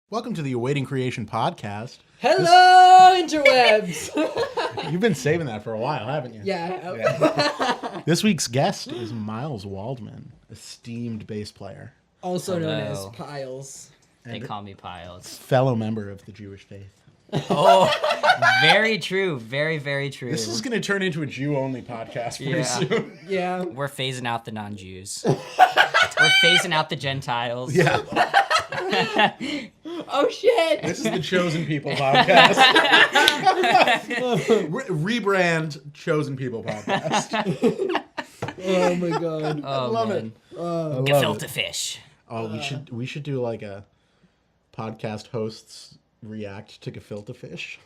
Welcome to the Awaiting Creation podcast. Hello, interwebs! You've been saving that for a while, haven't you? Yeah. This week's guest is Miles Waldman, esteemed bass player, Also known as Hello. Piles. They call me Piles. fellow member of the Jewish faith. Oh, very true. Very, very true. This is going to turn into a Jew-only podcast pretty soon. Yeah. We're phasing out the non-Jews. We're phasing out the Gentiles. Yeah. Oh, shit! This is the Chosen People podcast. Rebrand Chosen People podcast. Oh, my God. Oh, I love man. it. I love Gefilte it. fish. Oh, we should do like a podcast hosts react to gefilte fish.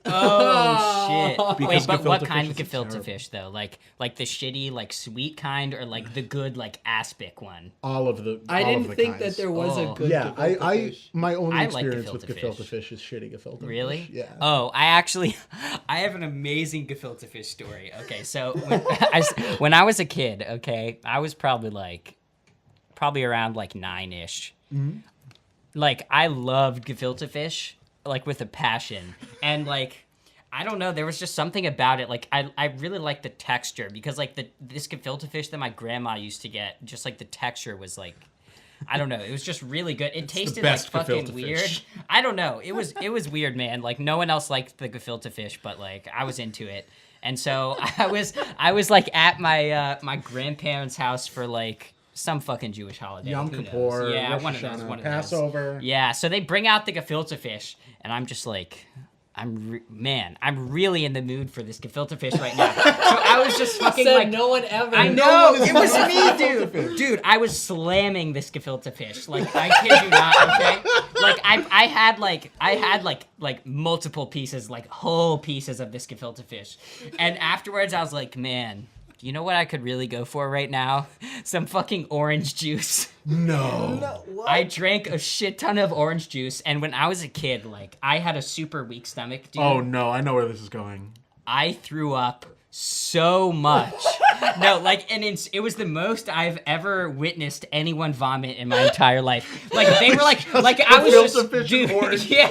Oh, shit. Because Wait, but what gefilte kind of fish is gefilte terrible. fish, though? Like the shitty, like, sweet kind, or, like, the good, like, aspic one? All of the I all didn't of the think kinds. that there was a Oh. good Yeah, gefilte fish. my only I like experience with gefilte gefilte fish. fish is shitty gefilte Really? fish. Yeah. Oh, I have an amazing gefilte fish story. Okay, so when I was a kid, okay, I was probably around like 9-ish. Mm-hmm. Like, I loved gefilte fish, like, with a passion. And, like, I don't know, there was just something about it. Like, I really liked the texture, because, like, this gefilte fish that my grandma used to get, just, like, the texture was, like, I don't know, it was just really good. It tasted, like, best fucking gefilte weird. fish. I don't know, it was weird, man. Like, no one else liked the gefilte fish, but, like, I was into it. And so I was like, at my grandparents' house for, like, some fucking Jewish holiday. Yom Who Kippur, knows? Yeah, Rosh one of those, Hashanah, one of Passover. those. Yeah, so they bring out the gefilte fish, and I'm just like, I'm really in the mood for this gefilte fish right now. So I was just fucking Said like, no one ever. I No know, one is it was ever me, gefilte fish. dude. Dude, I was slamming this gefilte fish. Like, I kid you not, okay? Like, I had multiple pieces, like whole pieces of this gefilte fish. And afterwards I was like, man, you know what I could really go for right now? Some fucking orange juice. No. What? I drank a shit ton of orange juice, and when I was a kid, like, I had a super weak stomach, dude. Oh no, I know where this is going. I threw up so much. No, like, and it was the most I've ever witnessed anyone vomit in my entire life. Like, they were like I was gefilte just, fish dude, and orange. yeah,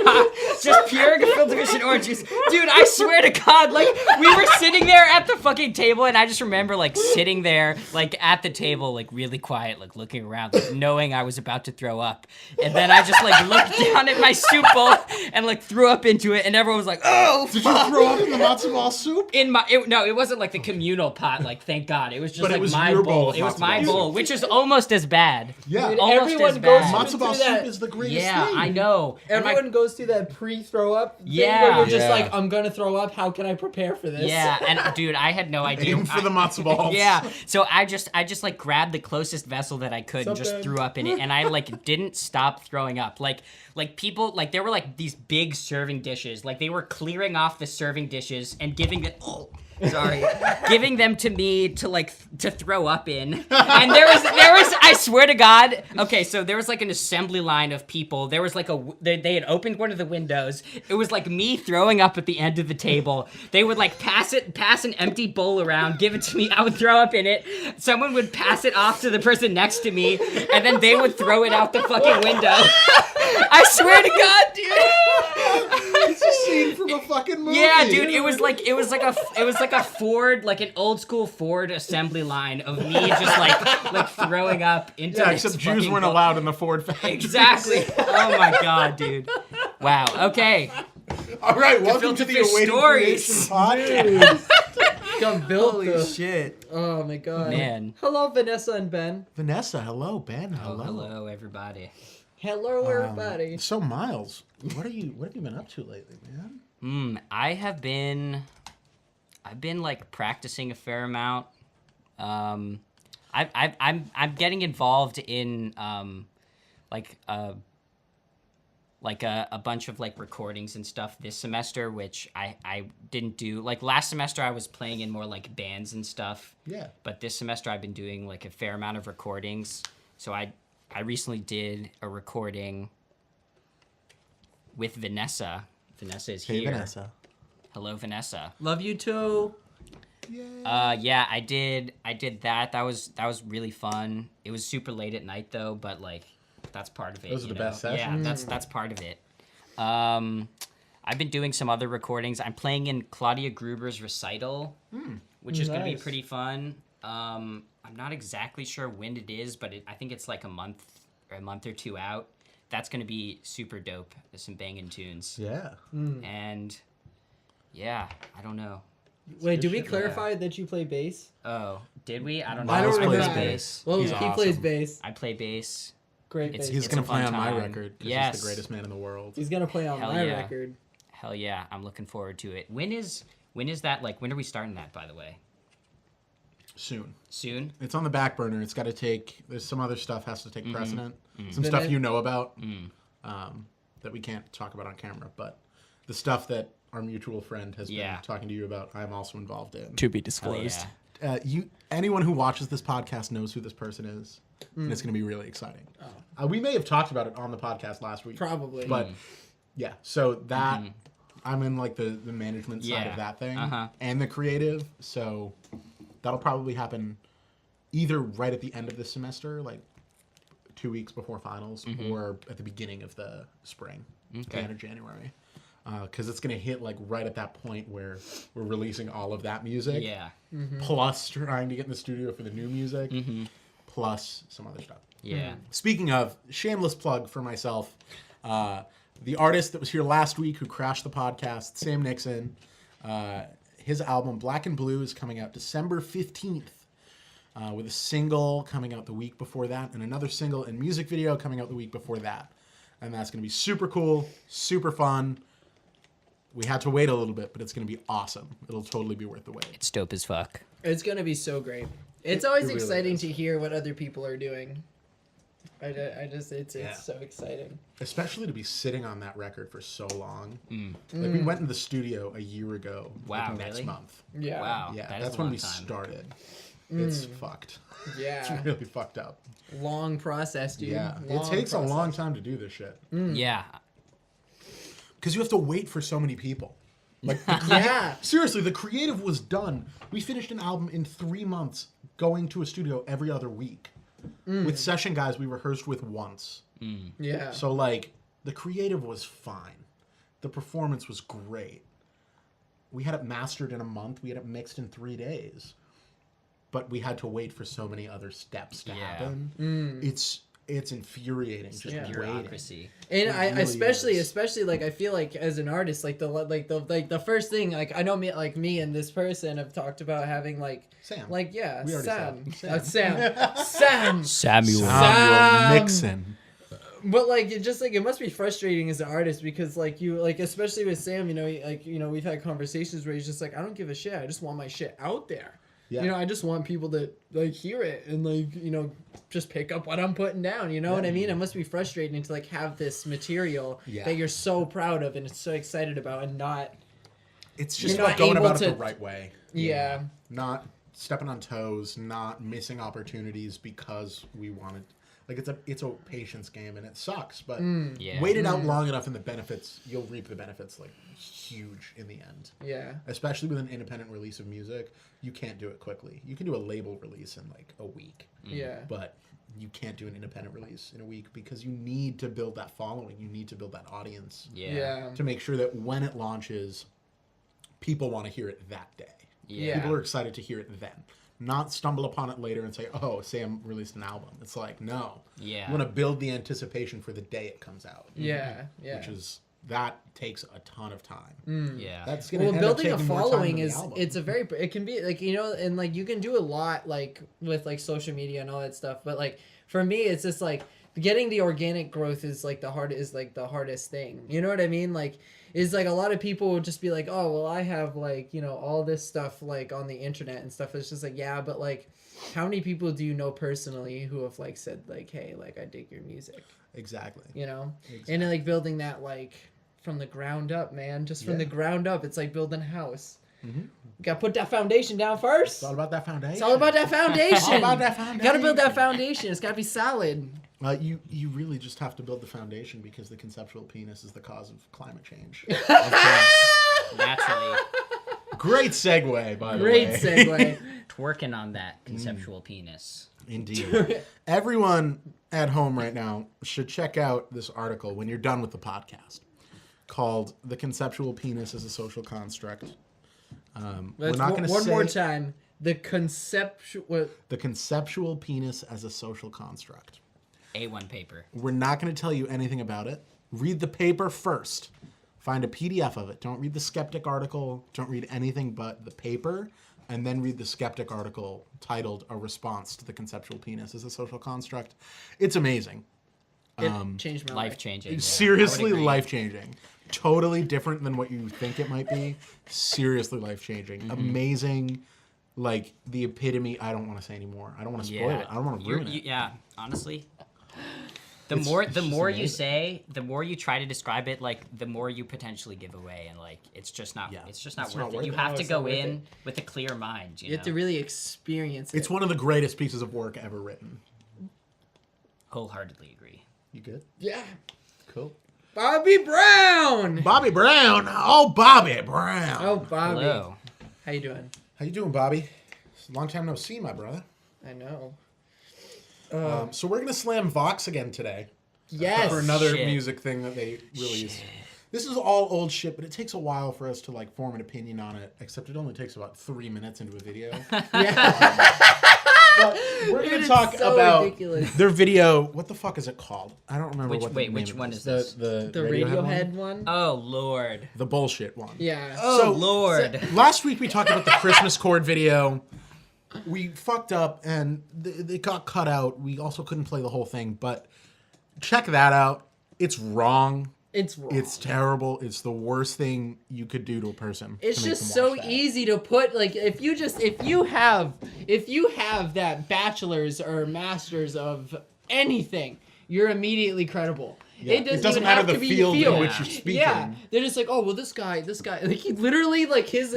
just pure gefilte fish and orange juice. Dude, I swear to God, like, we were sitting there at the fucking table, and I just remember, like, sitting there, like, at the table, like, really quiet, like, looking around, like, knowing I was about to throw up. And then I just, like, looked down at my soup bowl and, like, threw up into it, and everyone was like, oh, Did you throw up in the matzo ball soup? No, it wasn't like the communal pot, like, thank God. It was just But it like was my your bowl. bowl of It was matzo my ball bowl, soup. which is almost as bad. Yeah. Dude, Almost everyone as goes bad. Matzo ball through that. soup is the greatest Yeah, thing. I know. And Everyone goes through that pre-throw up thing Yeah. where you're just Yeah. like, I'm gonna throw up. How can I prepare for this? Yeah, and dude, I had no idea. Aim for the matzo balls. Yeah, so I just like grabbed the closest vessel that I could and just Something. threw up in it, and I like didn't stop throwing up. Like people, like there were like these big serving dishes, like they were clearing off the serving dishes and giving it. Oh, sorry, giving them to me to throw up in. And there was I swear to God. Okay, so there was like an assembly line of people. There was like they had opened one of the windows. It was like me throwing up at the end of the table. They would like pass an empty bowl around, give it to me. I would throw up in it. Someone would pass it off to the person next to me, and then they would throw it out the fucking window. I swear to God, dude. It's a scene from a fucking movie. Yeah, dude, it was like a Ford, like an old school Ford assembly line of me just like throwing up into Yeah, this except Jews fucking weren't bowl. allowed in the Ford factory. Exactly. Oh my God, dude. Wow. Okay. All right, welcome to Gefilte the fish Awaiting stories. Creation podcast. Got built. Holy shit. Oh my God. Man. Hello, Vanessa and Ben. Vanessa, hello. Ben, hello. Oh, hello, everybody. Hello, everybody. So Miles, what have you been up to lately, man? I've been like practicing a fair amount. I'm getting involved in like a bunch of like recordings and stuff this semester, which I didn't do. Like last semester I was playing in more like bands and stuff. Yeah. But this semester I've been doing like a fair amount of recordings. So I recently did a recording with Vanessa. Vanessa is Hey, here. Vanessa. Hello, Vanessa. Love you too. Yeah, I did that. That was really fun. It was super late at night though, but like That's part of it. Those are you the know? best sessions. Yeah, that's part of it. I've been doing some other recordings. I'm playing in Claudia Gruber's recital, which is going to be Nice. pretty fun. I'm not exactly sure when it is, but I think it's like a month or two out. That's going to be super dope. There's some banging tunes. Yeah. And yeah, I don't know. Wait, did we shit, clarify that you play bass? Oh, did we? I don't know. I don't Miles plays remember. bass. Well, He's he awesome. plays bass. I play bass. Great It's- bass. He's It's gonna a fun play on my time. record because Yes. he's the greatest man in the world. He's gonna play on Hell my yeah. record. Hell yeah, I'm looking forward to it. When is that, like, when are we starting that, by the way? Soon. Soon? It's on the back burner. It's got to take. There's some other stuff has to take precedent. Some Then stuff I- you know about that we can't talk about on camera, but the stuff that our mutual friend has Yeah. been talking to you about, I'm also involved in. To be Hell disclosed. yeah. Anyone who watches this podcast knows who this person is, and it's going to be really exciting. We may have talked about it on the podcast last week, Probably. but yeah. So that I'm in like the management side Yeah. of that thing Uh-huh. and the creative. So that'll probably happen either right at the end of the semester, like 2 weeks before finals, or at the beginning of the spring, at the end of January. Because it's going to hit like right at that point where we're releasing all of that music, Yeah. plus trying to get in the studio for the new music, plus some other stuff. Yeah. Speaking of, shameless plug for myself, the artist that was here last week who crashed the podcast, Sam Nixon, his album Black and Blue is coming out December 15th, with a single coming out the week before that, and another single and music video coming out the week before that. And that's going to be super cool, super fun. We had to wait a little bit, but it's going to be awesome. It'll totally be worth the wait. It's dope as fuck. It's gonna be so great. It's always really exciting is. to hear what other people are doing. It's Yeah. so exciting. Especially to be sitting on that record for so long. Like we went in the studio a year ago. Wow, like next really? month. Yeah. Wow. Yeah, that is that's a when long we time. started. It's fucked. Yeah. It's really fucked up. Long process, dude. Yeah, it Long takes a process. long time to do this shit Yeah. because you have to wait for so many people. Like, Yeah. seriously, the creative was done. We finished an album in 3 months, going to a studio every other week. With session guys we rehearsed with once. Yeah. So like the creative was fine. The performance was great. We had it mastered in a month. We had it mixed in 3 days. But we had to wait for so many other steps to Yeah. happen. It's infuriating just Yeah. waiting. Bureaucracy. And It I really especially is. like I feel like as an artist the first thing, like I know me and this person have talked about having like Sam. like yeah We already Sam said. Sam Samuel. Sam. Nixon. But like it must be frustrating as an artist because like you like especially with Sam, we've had conversations where he's just like, I don't give a shit, I just want my shit out there. Yeah. I just want people to like hear it and like just pick up what I'm putting down. You know what I mean? It must be frustrating to like have this material Yeah. that you're so proud of and so excited about and not. It's just You're about not going able about it to- the right way. Yeah. Not stepping on toes, not missing opportunities because we wanted. Like it's a patience game and it sucks, but Yeah. wait it out long enough and the benefits, you'll reap the benefits like huge in the end. Yeah. Especially with an independent release of music, you can't do it quickly. You can do a label release in like a week, Yeah. but you can't do an independent release in a week because you need to build that following. You need to build that audience Yeah. Yeah. to make sure that when it launches, people want to hear it that day. Yeah. People are excited to hear it then. Not stumble upon it later and say, oh, Sam released an album. It's like, no. Yeah. You want to build the anticipation for the day it comes out. Yeah. Yeah. Which is, that takes a ton of time. Yeah. That's going to Well, end up building a taking more time following than the is album. it can be like and like you can do a lot like with like social media and all that stuff, but like for me it's just like getting the organic growth is like the hardest thing. You know what I mean? Like is like a lot of people would just be like, oh well, I have like all this stuff like on the internet and stuff. It's just like, yeah, but like how many people do you know personally who have like said like, hey, like I dig your music, Exactly. and then, like building that like from the ground up, man, just from the ground up. It's like building a house. You gotta put that foundation down first. It's all about that foundation. It's all about that foundation. All about that You gotta build that foundation. It's gotta be solid. You really just have to build the foundation because the conceptual penis is the cause of climate change. Of course. Naturally. Great segue, by the Great way. segue. Twerking on that conceptual penis. Indeed. Everyone at home right now should check out this article when you're done with the podcast called "The Conceptual Penis as a Social Construct." We're not going to say one more time. The conceptual penis as a social construct. A1 paper. We're not going to tell you anything about it. Read the paper first. Find a PDF of it. Don't read the Skeptic article. Don't read anything but the paper. And then read the Skeptic article titled "A Response to the Conceptual Penis as a Social Construct." It's amazing. It changed my life. Life changing. Seriously life-changing. Totally different than what you think it might be. Seriously life-changing. Amazing. Like, the epitome. I don't want to say anymore. I don't want to spoil it. I don't want to ruin it. Yeah, honestly. The It's more just you amazing. say, the more you try to describe it, like the more you potentially give away, and like it's just not It's worth not it. worth You it. have No, to it's not go worth in it. with a clear mind. You You have to know? really experience it. It's one of the greatest pieces of work ever written. Wholeheartedly agree. You good? Yeah. Cool. Bobby Brown. Bobby Brown. Oh, Bobby Brown. Oh, Bobby. Hello. How you doing? How you doing, Bobby? Long time no see, my brother. I know. So we're gonna slam Vox again today Yes. for another Shit. music thing that they released. This is all old shit, but it takes a while for us to like form an opinion on it. Except it only takes about 3 minutes into a video. Yeah. But we're Dude, gonna it's talk so about ridiculous. their video. What the fuck is it called? I don't remember what. Which one is this? The Radiohead one? Oh Lord. The bullshit one. Yeah. Oh So- Lord. Last week we talked about the Christmas chord video. We fucked up and it got cut out. We also couldn't play the whole thing, but check that out. It's wrong. It's wrong. It's terrible. It's the worst thing you could do to a person. It's to make just them so watch that. easy to put like if you have that bachelor's or master's of anything, you're immediately credible. Yeah. It doesn't, It doesn't even matter have the to be field in field. which you're speaking. Yeah, they're just like, oh well, this guy, like he literally like his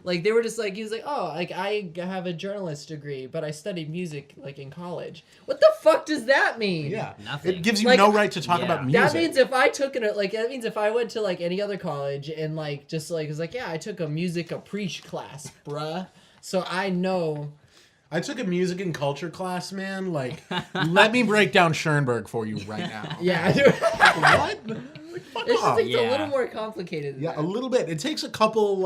like they were just like he was like, oh, like I have a journalist degree, but I studied music like in college. What the fuck does that mean? Yeah. Nothing. It gives you Like, no right to talk yeah. about music. That means if I took it, like that means if I went to like any other college and like just like was like, yeah, I took a music appreciation class, bruh. So I know. I took a music and culture class, man. Like, let me break down Schoenberg for you right now. Yeah, What? Like, fuck it's just off. it's a Yeah. little more complicated. Than Yeah, that. a little bit. It takes a couple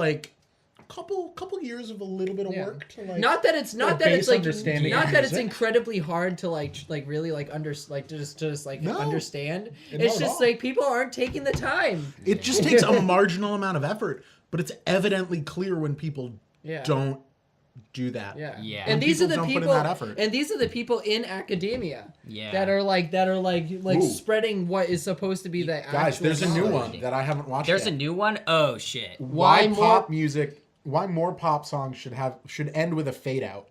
years of a little bit of Yeah. work to like. Not that it's get a not that it's base like understanding not of that it's music. incredibly hard to like really like just like No. understand. Not It's at just all. like people aren't taking the time. It just takes a marginal amount of effort, but it's evidently clear when people Yeah. don't do that. Yeah. Yeah. And these are the People don't put in people that effort. and these are the people in academia Yeah. that are like Ooh. spreading what is supposed to be the Guys, actual there's a new knowledge. one that I haven't watched There's yet. a new one. Oh shit. Why more- more pop songs should end with a fade out.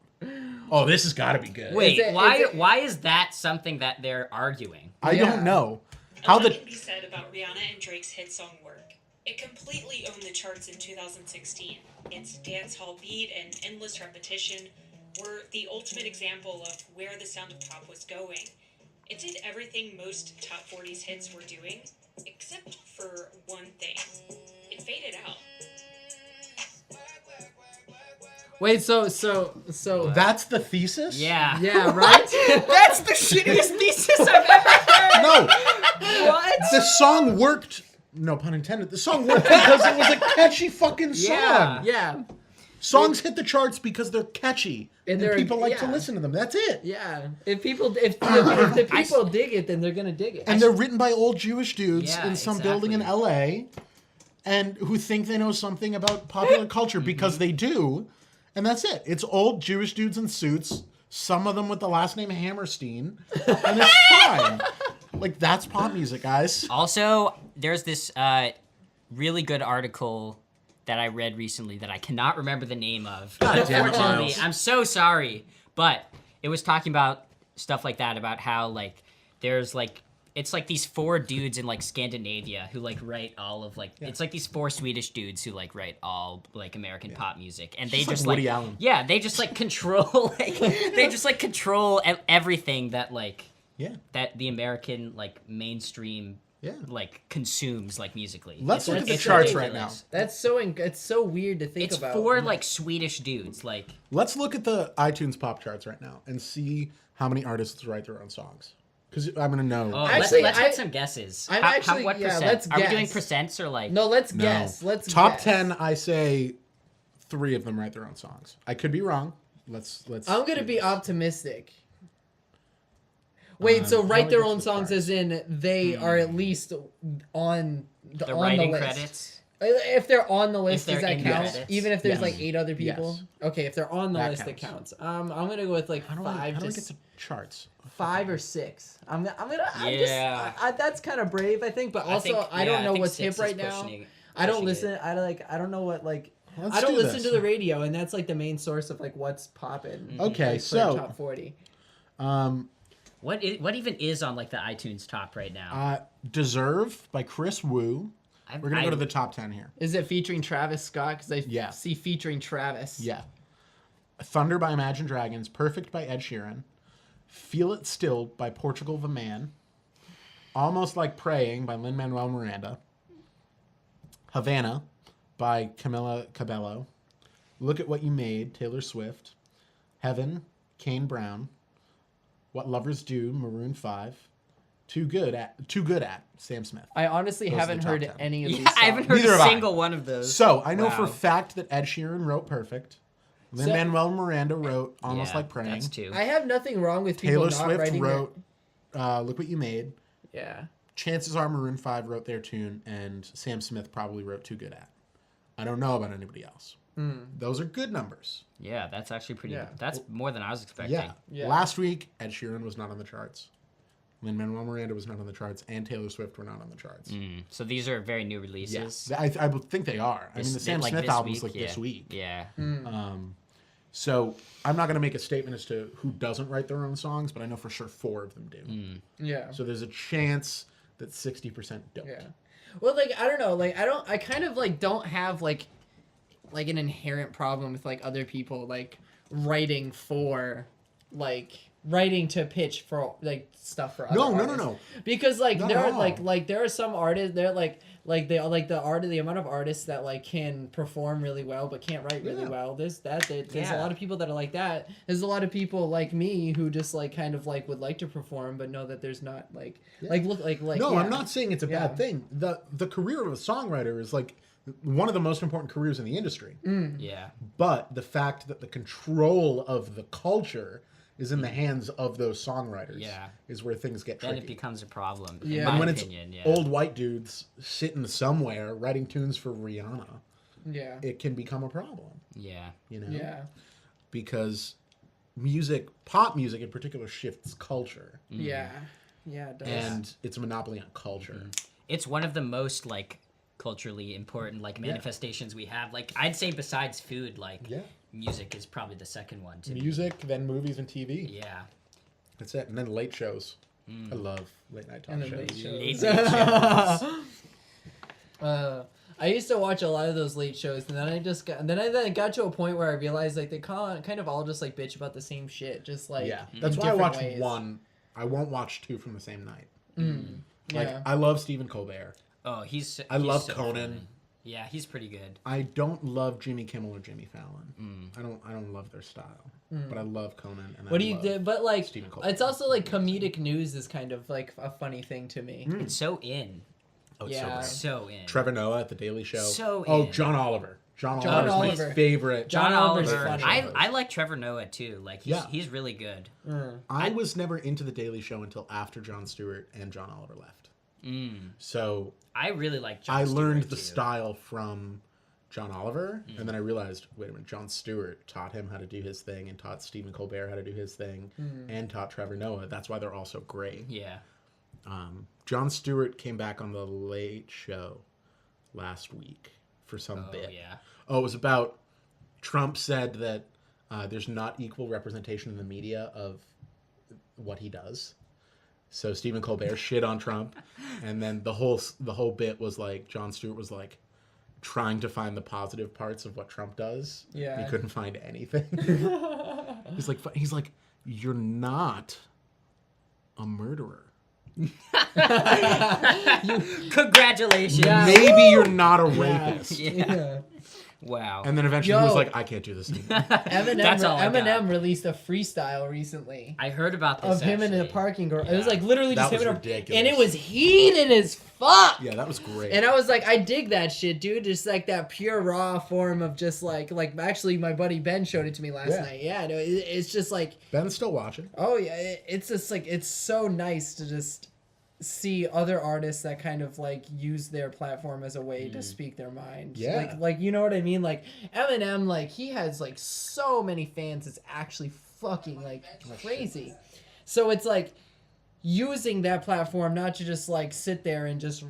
Oh, this has got to be good. Wait, Is it- why is it- why is that something that they're arguing? I Yeah. don't know. A How lot the can be said about Rihanna and Drake's hit song "Work." It completely owned the charts in 2016. Its dance hall beat and endless repetition were the ultimate example of where the sound of pop was going. It did everything most top 40s hits were doing, except for one thing. It faded out. Wait, so that's the thesis? Yeah. yeah, right? That's the shittiest thesis I've ever heard. No, What? the song worked. No pun intended. The song worked because it was a catchy fucking song. Yeah. yeah. Songs hit the charts because they're catchy and they're- people like to yeah. listen to them. That's it. Yeah. If the people dig it, then they're gonna dig it. And they're written by old Jewish dudes Yeah, in some building in exactly. LA and who think they know something about popular culture because they do. And that's it. It's old Jewish dudes in suits, some of them with the last name Hammerstein, and it's fine. Like, that's pop music, guys. Also, there's this really good article that I read recently that I cannot remember the name of. God damn it, Unfortunately, Miles. I'm so sorry, but it was talking about stuff like that, about how like there's like it's like these 4 dudes in like Scandinavia who like write all of like it's like these 4 Swedish dudes who like write all like American pop music, and they Just just like Woody like Allen. yeah, they just like control like they just like control everything that like Yeah. that the American like mainstream like consumes like musically. Let's look at the It's charts right ridiculous. now. That's so it's so weird to think It's about. for like Swedish dudes. Like Let's look at the iTunes pop charts right now and see how many artists write their own songs. Because I'm gonna know. oh, Actually, let's I- get some guesses. I'm how, actually- what yeah, percent? let's Are we doing guess. percents or like? No, let's No. guess. Let's Top guess. 10. I say 3 of them write their own songs. I could be wrong. Let's. I'm gonna do be this. optimistic. Wait, so how write do their we get own to the songs charts? as in they are at least on the on writing the list. credits. If they're on the list, they're does that in the count? credits. Even if there's Yes. like 8 other people? Yes. Okay, if they're on the That list, it counts. counts. I'm gonna go with like How do five I to get to charts? 5 or 6. I'm Yeah. just that's kind of brave, I think. But also, I don't know what's hip right now. I don't listen. I don't know what like. Let's I don't do listen this. to the radio, and that's like the main source of like what's popping. Okay, like, for so top 40. What even is on like the iTunes top right now? "Deserve" by Chris Wu. We're gonna go to the top 10 here. Is it featuring Travis Scott? Because I Yeah. see featuring Travis. Yeah. "Thunder" by Imagine Dragons. "Perfect" by Ed Sheeran. "Feel It Still" by Portugal the Man. "Almost Like Praying" by Lin-Manuel Miranda. "Havana" by Camila Cabello. "Look at What You Made" Taylor Swift. "Heaven" Kane Brown. "What Lovers Do" Maroon 5. Too Good At Sam Smith. I honestly Those are haven't the top heard 10. any of these. Yeah, I haven't songs. heard Neither a have I. single one of those. So I know for a Wow. fact that Ed Sheeran wrote "Perfect." Lin-Manuel Miranda wrote "Almost Yeah, Like Praying." That's 2. I have nothing wrong with people Taylor not Swift writing wrote "Look What You Made." Yeah. Chances are Maroon 5 wrote their tune, and Sam Smith probably wrote "Too Good At." I don't know about anybody else. Those are good numbers. Yeah, that's actually pretty. Yeah. That's more than I was expecting. Yeah. Yeah. Last week, Ed Sheeran was not on the charts. Lin-Manuel Miranda was not on the charts, and Taylor Swift were not on the charts. So these are very new releases. Yes, I would think they are. I mean, the Sam Smith this album's week, like this week. Yeah. So I'm not going to make a statement as to who doesn't write their own songs, but I know for sure 4 of them do. Yeah. So there's a chance that 60% don't. Yeah. Well, like I don't know, like I kind of like don't have like an inherent problem with like other people like writing to pitch for like stuff for other artists. No. Because like Not there at are all. like there are some artists they're like the amount of artists that like can perform really well but can't write really Yeah. well. There's a Yeah. lot of people that are like that. There's a lot of people like me who just like kind of like would like to perform but know that there's not like No, yeah. I'm not saying it's a Yeah. bad thing. The career of a songwriter is like one of the most important careers in the industry. Yeah. But the fact that the control of the culture is in the hands of those songwriters Yeah. is where things get Then tricky. it becomes a problem. Yeah. In my and when opinion, it's yeah. old white dudes sitting somewhere writing tunes for Rihanna, Yeah. it can become a problem, Yeah. you know? Yeah. Because pop music in particular, shifts culture. Yeah. Yeah, it does. And it's a monopoly on culture. It's one of the most like culturally important like manifestations we have. Like I'd say besides food, like Yeah. music is probably the second one to me. Music, then movies and TV. Yeah. That's it. And then late shows. I love late night talk And then shows. late shows. Late night shows. I used to watch a lot of those late shows, and then I got to a point where I realized like they kind of all just like bitch about the same shit, just like Yeah. in That's why I different watch ways. one. I won't watch 2 from the same night. Like, Yeah. I love Stephen Colbert. Oh, he's I love so Conan. funny. Yeah, he's pretty good. I don't love Jimmy Kimmel or Jimmy Fallon. I don't love their style. But I love Conan. And What I do you love do? But like, Stephen Colbert. it's also like comedic news is kind of like a funny thing to me. It's so in. Oh, it's Yeah. so So in. great. Trevor Noah at the Daily Show. So Oh, in. John Oliver. John John Oliver's Oliver. my favorite. John Oliver's Oliver. funny. I like Trevor Noah too. Like he's really good. I was never into the Daily Show until after Jon Stewart and John Oliver left. So I really like Jon I Stewart, learned the too. style from John Oliver, and then I realized, wait a minute, Jon Stewart taught him how to do his thing, and taught Stephen Colbert how to do his thing, and taught Trevor Noah. That's why they're all so great. Yeah. Jon Stewart came back on the Late Show last week for some bit. Yeah. Oh, it was about Trump said that there's not equal representation in the media of what he does. So Stephen Colbert shit on Trump, and then the whole bit was like Jon Stewart was like trying to find the positive parts of what Trump does. Yeah. He couldn't find anything. he's like, you're not a murderer. Congratulations. Yeah. Maybe you're not a rapist. Yeah. Wow. And then eventually he was Yo. like, I can't do this anymore. That's all I got. Eminem released a freestyle recently I heard about this of him in a actually. parking garage. It Yeah. was like literally just That him was in a, ridiculous. and it was heated as fuck. Yeah, that was great. And I was like, I dig that shit, dude. Just like that pure raw form of just like actually my buddy Ben showed it to me last night. Yeah, no, it's just like, Ben's still watching. oh yeah, it's just like it's so nice to just see other artists that kind of like use their platform as a way to speak their mind. Yeah. Like you know what I mean? Like Eminem, like he has like so many fans. It's actually fucking like crazy. So it's like using that platform not to just like sit there and just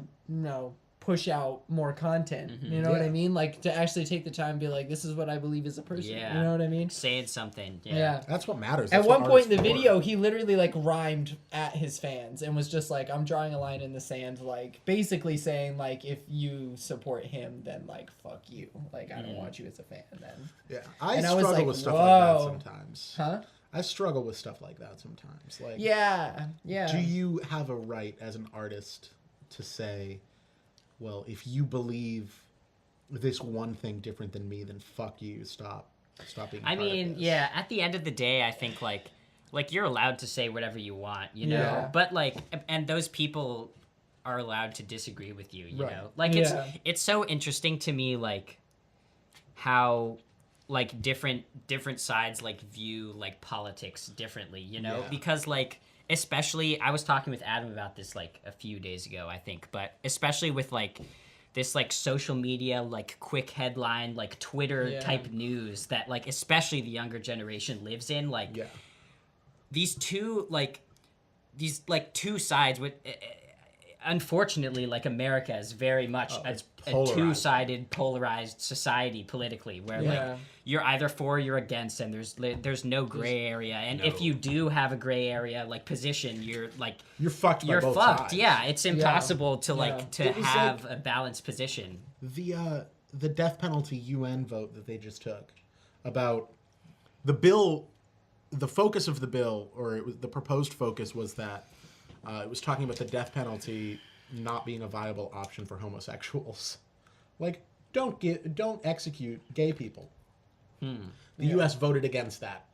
push out more content. You know what I mean? Like to actually take the time and be like, this is what I believe as a person. Yeah. You know what I mean? Saying something. Yeah. That's what matters. At That's one what point in the art's for. video, he literally like rhymed at his fans and was just like, I'm drawing a line in the sand, like basically saying like, if you support him, then like, fuck you. Like, I don't want you as a fan then. Yeah, I And I was struggle like, with stuff like that whoa. sometimes. Huh? I struggle with stuff like that sometimes. Like, Yeah. Yeah. do you have a right as an artist to say, well, if you believe this one thing different than me, then fuck you. Stop being. I part of mean, this. yeah, at the end of the day, I think like you're allowed to say whatever you want, you know? Yeah. But like, and those people are allowed to disagree with you, you Right. know? Like it's so interesting to me like how like different sides like view like politics differently, you know? Yeah. Because like especially I was talking with Adam about this like a few days ago, I think, but especially with like this like social media like quick headline like Twitter type news that like especially the younger generation lives in, like Yeah. these two sides with unfortunately like America is very much it's a polarized. two-sided polarized society politically where Yeah. like you're either for or you're against and there's no gray area, and if you do have a gray area like position, you're like You're fucked. By you're both fucked. sides. Yeah, it's impossible to Yeah. like to It was have a balanced position. The death penalty UN vote that they just took about the bill. The focus of the bill, or it was, the proposed focus, was that it was talking about the death penalty not being a viable option for homosexuals. Like, don't execute gay people. The U.S. voted against that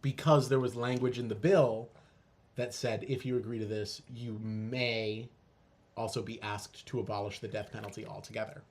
because there was language in the bill that said, if you agree to this, you may also be asked to abolish the death penalty altogether.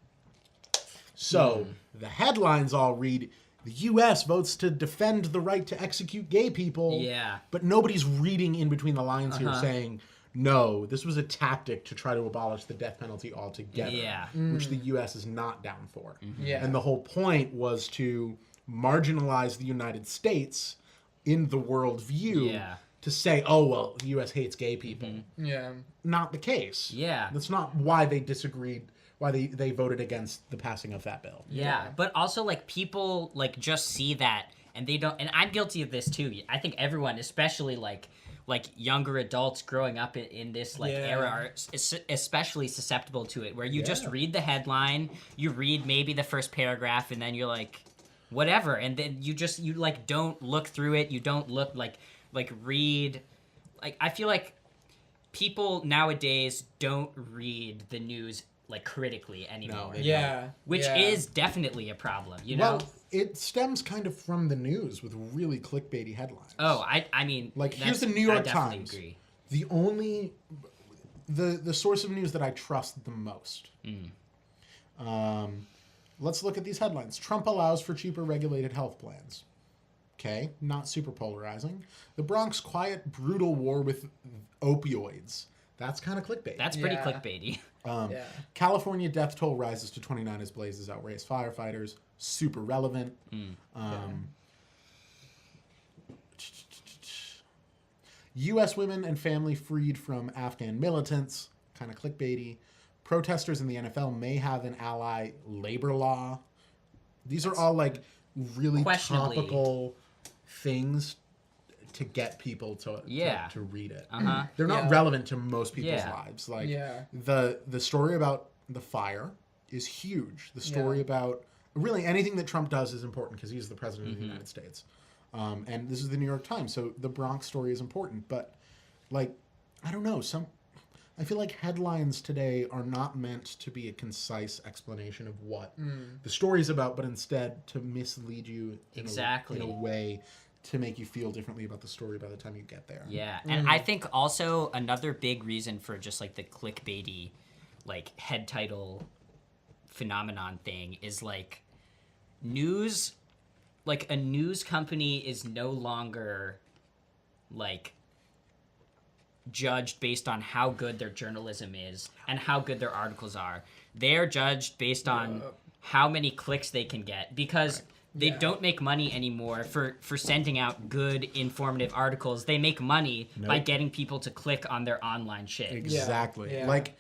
So the headlines all read, the U.S. votes to defend the right to execute gay people. Yeah. But nobody's reading in between the lines here saying, no, this was a tactic to try to abolish the death penalty altogether. Yeah. Which the U.S. is not down for. Yeah. And the whole point was to marginalize the United States in the world view Yeah. to say, oh, well, the U.S. hates gay people. Yeah. Not the case. Yeah. That's not why they disagreed, why they voted against the passing of that bill. Yeah, but also like people like just see that and they don't, and I'm guilty of this too. I think everyone, especially like younger adults growing up in this like era are especially susceptible to it, where you just read the headline, you read maybe the first paragraph, and then you're like whatever, and then you like don't look through it, you don't look like read, like I feel like people nowadays don't read the news like critically anymore. they Yeah. Which yeah. is definitely a problem, you know? Well, it stems kind of from the news with really clickbaity headlines. Oh, I mean, Like, here's that's- the New York I definitely Times. Agree. The only the source of news that I trust the most. Let's look at these headlines. Trump allows for cheaper regulated health plans. Okay, not super polarizing. The Bronx quiet, brutal war with opioids. That's kind of clickbait. That's pretty Yeah. clickbaity. Yeah. California death toll rises to 29 as blazes outrace firefighters. Super relevant. U.S. women and family freed from Afghan militants. Kind of clickbaity. Protesters in the NFL may have an ally labor law. These are all like really Questionably. topical things to get people to read it. They're not Yeah. relevant to most people's Yeah. lives. Like Yeah. the story about the fire is huge. The story about really anything that Trump does is important because he's the president of the United States. And this is the New York Times, so the Bronx story is important. But like, I don't know. I feel like headlines today are not meant to be a concise explanation of what the story's about, but instead to mislead you in a way to make you feel differently about the story by the time you get there. Yeah, and I think also another big reason for just like the clickbaity, like head title phenomenon thing is like news, like a news company is no longer like judged based on how good their journalism is and how good their articles are. They're judged based on how many clicks they can get because they don't make money anymore for sending out good, informative articles. They make money by getting people to click on their online shit. Exactly. Yeah. Like,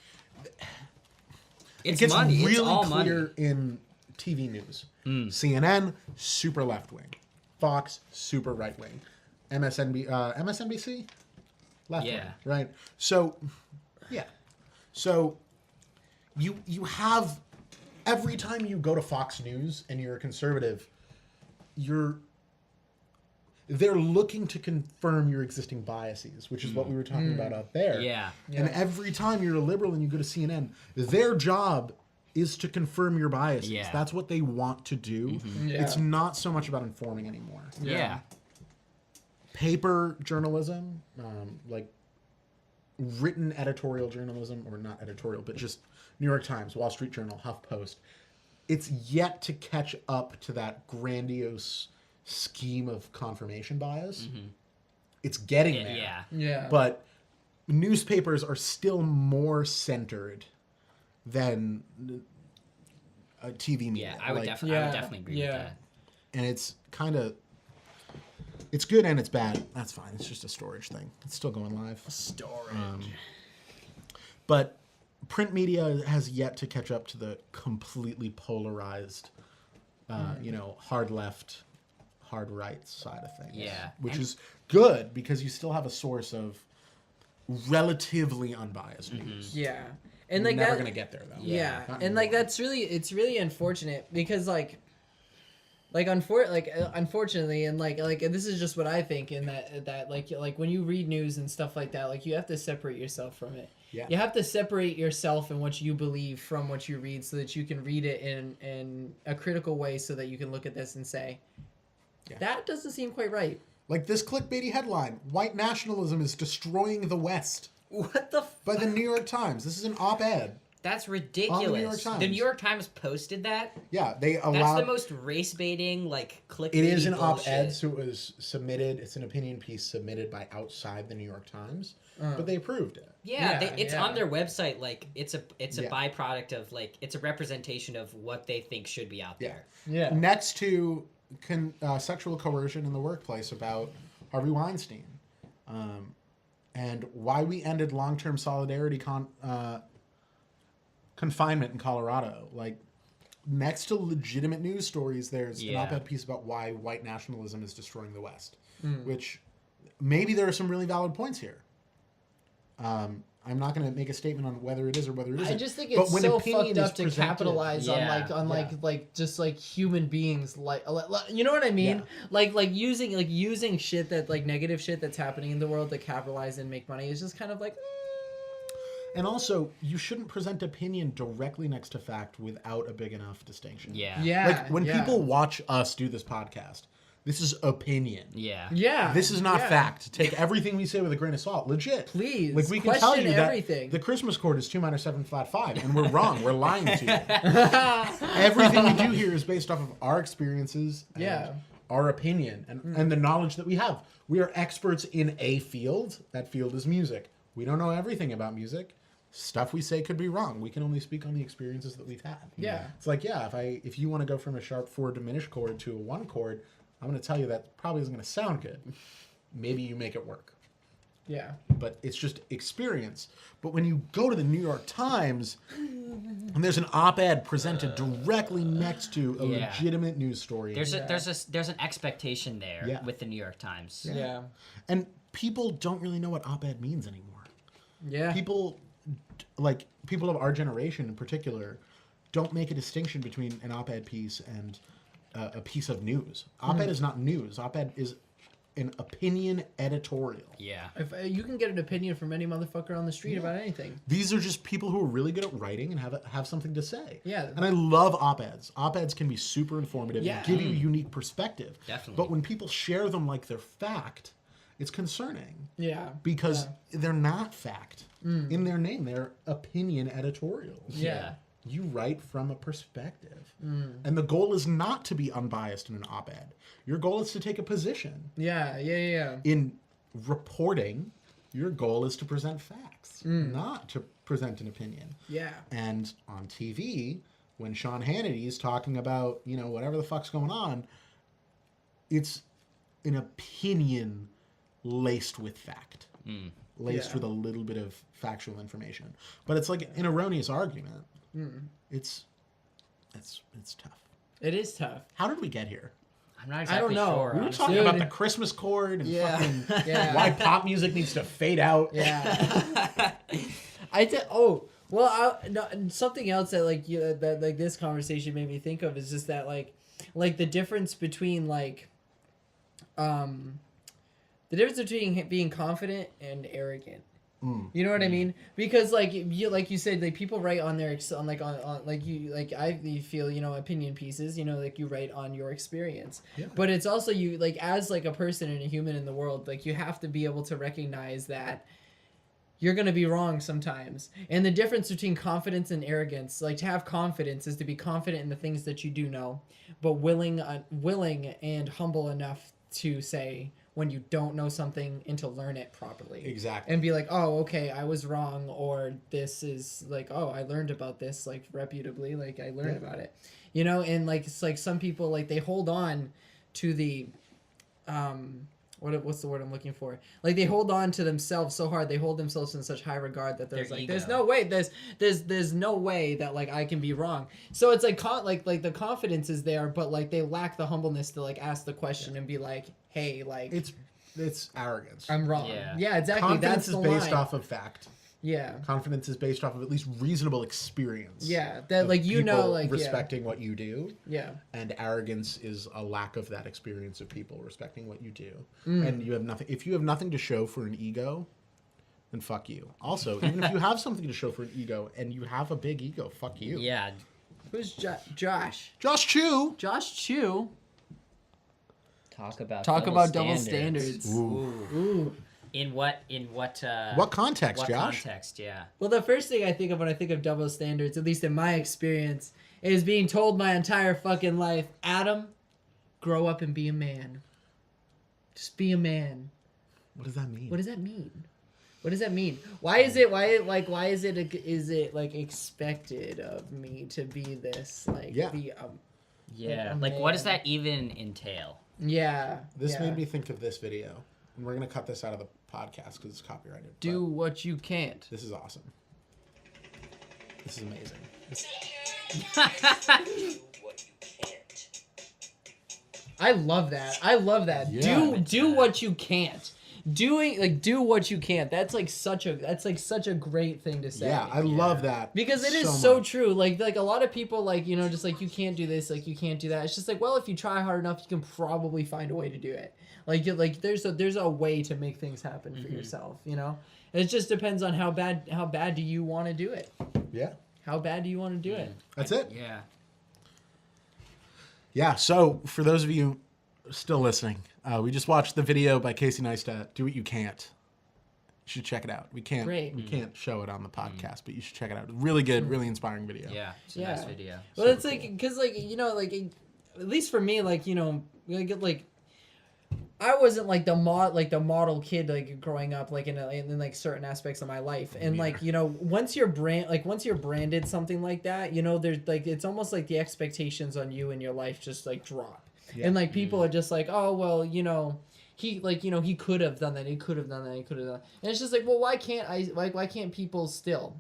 It's it gets money. really It's all clear money. in TV news. CNN, super left wing. Fox, super right wing. MSNBC, left wing. Right. So, yeah. So, you have every time you go to Fox News and you're a conservative, they're looking to confirm your existing biases, which is what we were talking about out there. Yeah. And every time you're a liberal and you go to CNN, their job is to confirm your biases. Yeah. That's what they want to do. It's not so much about informing anymore. Yeah. Paper journalism, like written editorial journalism, or not editorial, but just New York Times, Wall Street Journal, HuffPost, it's yet to catch up to that grandiose scheme of confirmation bias. It's getting there. Yeah. But newspapers are still more centered than TV media. Yeah, I would definitely agree with that. And it's kind of, it's good and it's bad. That's fine. It's just a storage thing. It's still going live. Storage. But print media has yet to catch up to the completely polarized, hard left, hard right side of things. Yeah. Which is good because you still have a source of relatively unbiased news. Yeah. And You're like never going to get there, though. Yeah. Not And like anymore. it's really unfortunate because unfortunately, and like this is just what I think, in that like when you read news and stuff like that, like you have to separate yourself from it. Yeah. You have to separate yourself and what you believe from what you read, so that you can read it in a critical way, so that you can look at this and say, that doesn't seem quite right. Like this clickbaity headline: "White nationalism is destroying the West." What the? By the New York Times. This is an op-ed. That's ridiculous. On the New York Times. The New York Times posted that. Yeah, they allowed. That's the most race baiting, like clickbait. It is an bullshit. op-ed, so it was submitted. It's an opinion piece submitted by outside the New York Times, but they approved it. Yeah, Yeah, it's yeah. on their website. Like it's a Yeah. byproduct of like it's a representation of what they think should be out there. Yeah. Next to sexual coercion in the workplace about Harvey Weinstein, and why we ended long-term solidarity confinement in Colorado. Like, next to legitimate news stories, there's an op-ed piece about why white nationalism is destroying the West, which maybe there are some really valid points here. I'm not going to make a statement on whether it is or whether it isn't. I just think But it's when so opinion fucked is up to presented- capitalize Yeah. on just like human beings, like you know what I mean? Yeah. Like using shit that, like, negative shit that's happening in the world to capitalize and make money is just kind of like. And also, you shouldn't present opinion directly next to fact without a big enough distinction. Yeah. Like, when people watch us do this podcast, this is opinion. Yeah. This is not yeah. fact. Take everything we say with a grain of salt. Legit. Please, Like, we can tell question you everything. that the Christmas chord is 2 minor 7 flat 5, and we're wrong. We're lying to you. Everything we do here is based off of our experiences and Yeah. our opinion and the knowledge that we have. We are experts in a field. That field is music. We don't know everything about music. Stuff we say could be wrong. We can only speak on the experiences that we've had. Yeah. It's like, if you want to go from a sharp 4 diminished chord to a 1 chord, I'm going to tell you that probably isn't going to sound good. Maybe you make it work. Yeah. But it's just experience. But when you go to the New York Times and there's an op-ed presented directly next to a legitimate news story. There's an expectation there with the New York Times. Yeah. And people don't really know what op-ed means anymore. Yeah. People of our generation in particular don't make a distinction between an op-ed piece and a piece of news. Op-ed is not news. Op-ed is an opinion editorial. Yeah. If you can get an opinion from any motherfucker on the street about anything. These are just people who are really good at writing and have something to say. Yeah. And I love op-eds. Op-eds can be super informative Yeah. and give you a unique perspective. Definitely. But when people share them like they're fact, it's concerning. Yeah. Because they're not fact. In their name, they're opinion editorials. Yeah. You write from a perspective. And the goal is not to be unbiased in an op-ed. Your goal is to take a position. Yeah. In reporting, your goal is to present facts, not to present an opinion. Yeah. And on TV, when Sean Hannity is talking about, whatever the fuck's going on, it's an opinion laced with fact. Laced with a little bit of factual information. But it's like an erroneous argument. It's tough. It is tough. How did we get here? I'm not I don't exactly know. sure. We were honestly. talking Dude. about the Christmas chord and fucking Yeah. why pop music needs to fade out. Yeah. Something else that that this conversation made me think of is just that like the difference between the difference between being confident and arrogant. You know what I mean? Because like you said, like people write on their I feel opinion pieces. Like you write on your experience. Yeah. But it's also you like as like a person and a human in the world, like you have to be able to recognize that you're gonna be wrong sometimes. And the difference between confidence and arrogance, like to have confidence is to be confident in the things that you do know, but willing and humble enough to say when you don't know something and to learn it properly. Exactly. And be like, oh, okay, I was wrong, or this is like, oh, I learned about this like reputably, like I learned about it. And like it's like some people like they hold on to the what's the word I'm looking for? Like they hold on to themselves so hard, they hold themselves in such high regard that there's Their like ego. there's no way there's no way that like I can be wrong. So it's like like the confidence is there, but like they lack the humbleness to like ask the question and be like, hey, like It's arrogance. I'm wrong. Yeah. Yeah, exactly. Confidence That's is the based line. off of fact. Yeah. Confidence is based off of at least reasonable experience. Yeah, that of like people like respecting what you do. Yeah. And arrogance is a lack of that experience of people respecting what you do. And you have nothing. If you have nothing to show for an ego, then fuck you. Also, even if you have something to show for an ego and you have a big ego, fuck you. Yeah. Who's Josh? Josh Chu. Josh Chu. Talk about double standards. Ooh. In what What context, what Josh? context, yeah. Well, the first thing I think of when I think of double standards, at least in my experience, is being told my entire fucking life, Adam, grow up and be a man. Just be a man. What does that mean? What does that mean? What does that mean? Why is it like expected of me to be this? Like Yeah. be Yeah. a Like what does man. that even entail? Yeah. This yeah. made me think of this video. And we're going to cut this out of the podcast because it's copyrighted. Do but what you can't. this is awesome. This is amazing. What you can't. I love that. Yeah. Do what you can't. Do what you can't. That's like such a great thing to say. Yeah, I love that. Because it is so much. true. Like a lot of people just like you can't do this, like you can't do that. It's just like, well, if you try hard enough, you can probably find a way to do it. Like there's a way to make things happen for yourself, It just depends on how bad do you want to do it? Yeah. How bad do you want to do it? That's it. Yeah. Yeah, so for those of you still listening, we just watched the video by Casey Neistat, Do What You Can't. You should check it out. We can't show it on the podcast, but you should check it out. Really good, really inspiring video. Yeah. It's a nice video. Well, it's like because at least for me, I wasn't like the model kid like growing up like in like certain aspects of my life, and once you're branded something like that, there's like it's almost like the expectations on you in your life just like drop, and like people are just like, oh well, he he could have done that, he could have done that, and it's just like, well, why can't people still,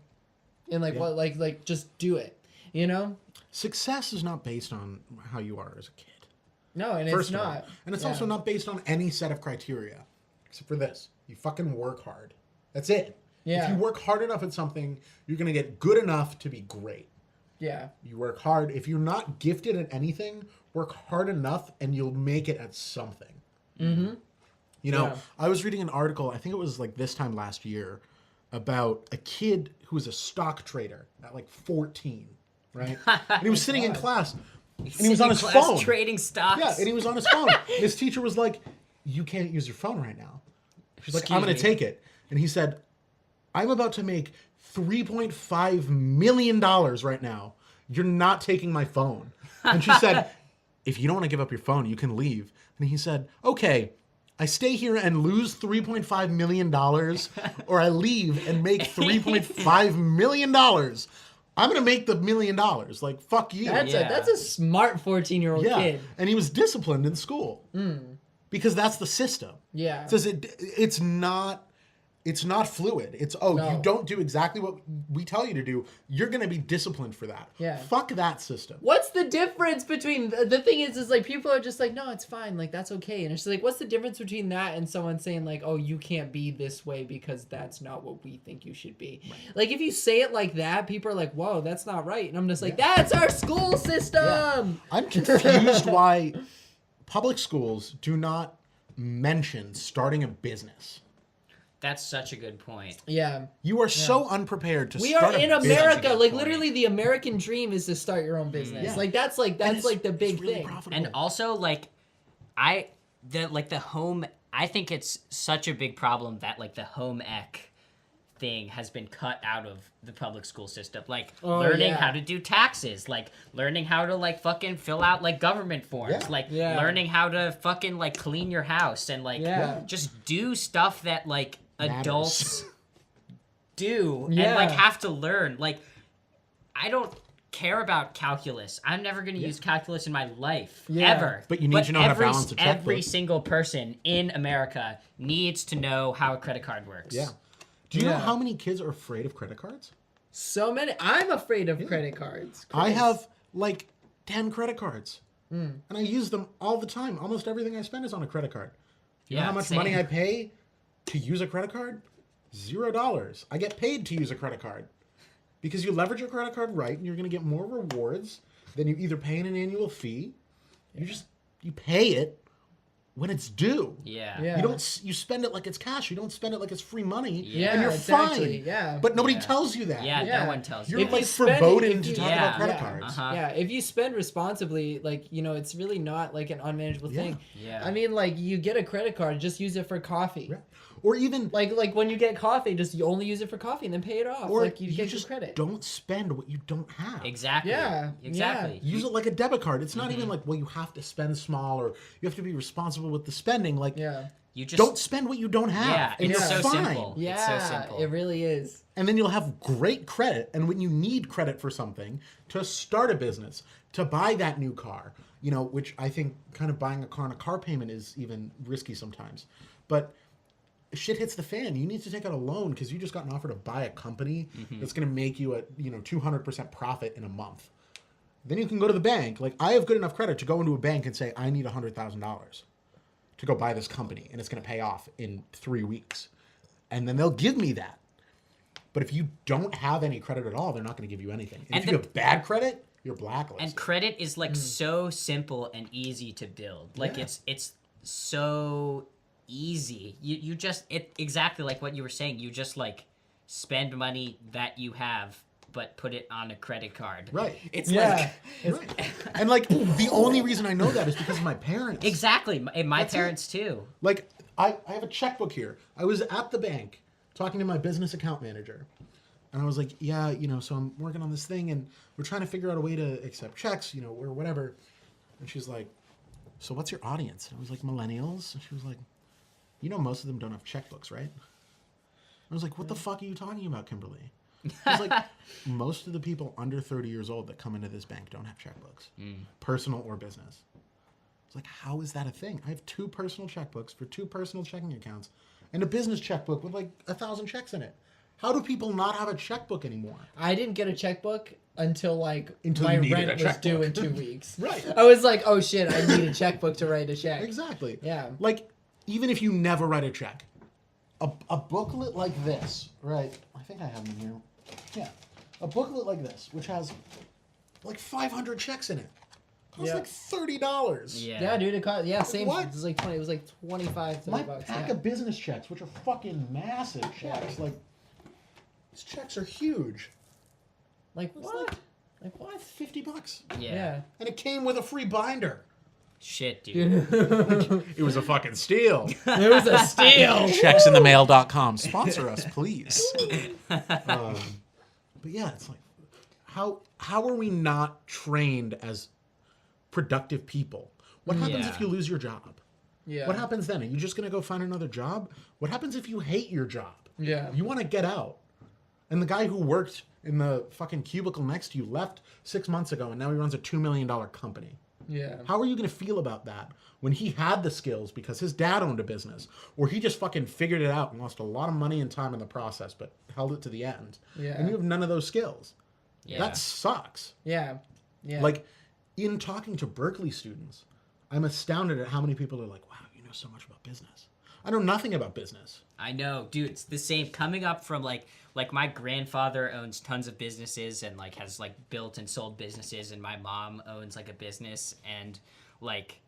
and what just do it, Success is not based on how you are as a kid. No, and First it's of all. not. And it's also not based on any set of criteria. Except for this. You fucking work hard. That's it. Yeah. If you work hard enough at something, you're going to get good enough to be great. Yeah. You work hard. If you're not gifted at anything, work hard enough and you'll make it at something. Mm-hmm. You know, Yeah. I was reading an article, I think it was like this time last year, about a kid who was a stock trader at like 14, right? And he was sitting in class, and he was on his phone. trading stocks. Yeah, and he was on his phone. And his teacher was like, "You can't use your phone right now." She's like, Excuse "I'm going to me. take it." And he said, "I'm about to make $3.5 million right now. You're not taking my phone." And she said, "If you don't want to give up your phone, you can leave." And he said, "Okay, I stay here and lose $3.5 million, or I leave and make $3.5 million. I'm going to make the $1 million. Like, fuck you." That's a smart 14-year-old Yeah. kid. And he was disciplined in school. Because that's the system. Yeah. It says it's not fluid. It's No. you don't do exactly what we tell you to do. You're going to be disciplined for that. Yeah. Fuck that system. What's the difference between the thing is like people are just like, no, it's fine, like that's okay, and it's like, what's the difference between that and someone saying like, oh, you can't be this way because that's not what we think you should be. Like if you say it like that, people are like, whoa, that's not right, and I'm just like, that's our school system. Yeah. I'm confused why public schools do not mention starting a business. That's such a good point. Yeah. You are so unprepared to We start are in a business. America. Good Like point. literally, the American dream is to start your own business. Yeah. Like that's And it's- like the big it's really thing. profitable. And also, like, the home, I think it's such a big problem that, like, the home ec thing has been cut out of the public school system. Like, Oh, learning yeah. how to do taxes, like, learning how to, like, fucking fill out, like, government forms, Yeah. like, Yeah. learning how to fucking, like, clean your house and, like, Yeah. just do stuff that, like, Matters. adults do and, Yeah. like, have to learn. Like, I don't care about calculus. I'm never going to use calculus in my life, Yeah. ever. But you need to know how to balance a checkbook. Every single person in America needs to know how a credit card works. Yeah. Do you know Yeah. how many kids are afraid of credit cards? So many. I'm afraid of credit cards. I Chris. have like 10 credit cards. And I use them all the time. Almost everything I spend is on a credit card. You know Yeah, how much same. money I pay to use a credit card? $0. I get paid to use a credit card. Because you leverage your credit card right, and you're going to get more rewards than you either pay in an annual fee. You pay it when it's due. Yeah. Yeah. You spend it like it's cash. You don't spend it like it's free money. Yeah, and you're exactly, fine. yeah. But nobody Yeah. tells you that. Yeah, Yeah. no one tells You're you. If you like spend it- foreboding if to you- talk Yeah. about credit Yeah. cards. Uh-huh. Yeah, if you spend responsibly, like, you know, it's really not like an unmanageable Yeah. thing. Yeah. I mean, like, you get a credit card, just use it for coffee. Yeah. Or even Like when you get coffee, just you only use it for coffee and then pay it off. or like you get just your credit. don't spend what you don't have. Exactly. Yeah, Exactly. Use it like a debit card. It's not even like, well, you have to spend small or you have to be responsible with the spending. Like, Yeah. You just don't spend what you don't have. Yeah, and it's you're so fine. simple. Yeah, It's so simple. it really is. And then you'll have great credit. And when you need credit for something to start a business, to buy that new car, you know, which I think kind of buying a car on a car payment is even risky sometimes. But shit hits the fan. You need to take out a loan because you just got an offer to buy a company that's going to make you a 200% profit in a month. Then you can go to the bank. Like, I have good enough credit to go into a bank and say, I need $100,000 to go buy this company, and it's going to pay off in 3 weeks. And then they'll give me that. But if you don't have any credit at all, they're not going to give you anything. And if you have bad credit, you're blacklisted. And credit is like so simple and easy to build. Like Yeah. it's so easy. You just exactly like what you were saying. You just like spend money that you have but put it on a credit card. Right. It's Yeah. like Right. And like the only reason I know that is because of my parents. exactly. My That's it. parents too. Like I have a checkbook here. I was at the bank talking to my business account manager. And I was like, yeah, so I'm working on this thing and we're trying to figure out a way to accept checks, or whatever. And she's like, so what's your audience? And I was like, millennials. And she was like, most of them don't have checkbooks, right? I was like, what the fuck are you talking about, Kimberly? I was like, most of the people under 30 years old that come into this bank don't have checkbooks, personal or business. It's like, how is that a thing? I have 2 personal checkbooks for 2 personal checking accounts and a business checkbook with like 1,000 checks in it. How do people not have a checkbook anymore? I didn't get a checkbook until my you needed rent a was checkbook. due in 2 weeks. Right. I was like, oh shit, I need a checkbook to write a check. Exactly. Yeah. Like, even if you never write a check, a booklet like this, right? I think I have them here. Yeah. A booklet like this, which has like 500 checks in it. Costs like $30. Yeah, dude, it cost same. What? It was like 20. It was like 25, 30 My bucks. pack of business checks, which are fucking massive checks, like these checks are huge. Like It's what? like what? $50. Yeah. And it came with a free binder. Shit, dude. It was a fucking steal. It was a steal. Checksinthemail.com. Sponsor us, please. But yeah, it's like, how are we not trained as productive people? What happens if you lose your job? Yeah. What happens then? Are you just going to go find another job? What happens if you hate your job? Yeah. You want to get out. And the guy who worked in the fucking cubicle next to you left 6 months ago, and now he runs a $2 million company. Yeah. How are you going to feel about that when he had the skills because his dad owned a business, or he just fucking figured it out and lost a lot of money and time in the process, but held it to the end? Yeah. And you have none of those skills. Yeah. That sucks. Yeah. Yeah. Like, in talking to Berkeley students, I'm astounded at how many people are like, wow, you know so much about business. I know nothing about business. I know, dude. It's the same. Coming up from like my grandfather owns tons of businesses and like has like built and sold businesses, and my mom owns like a business, and like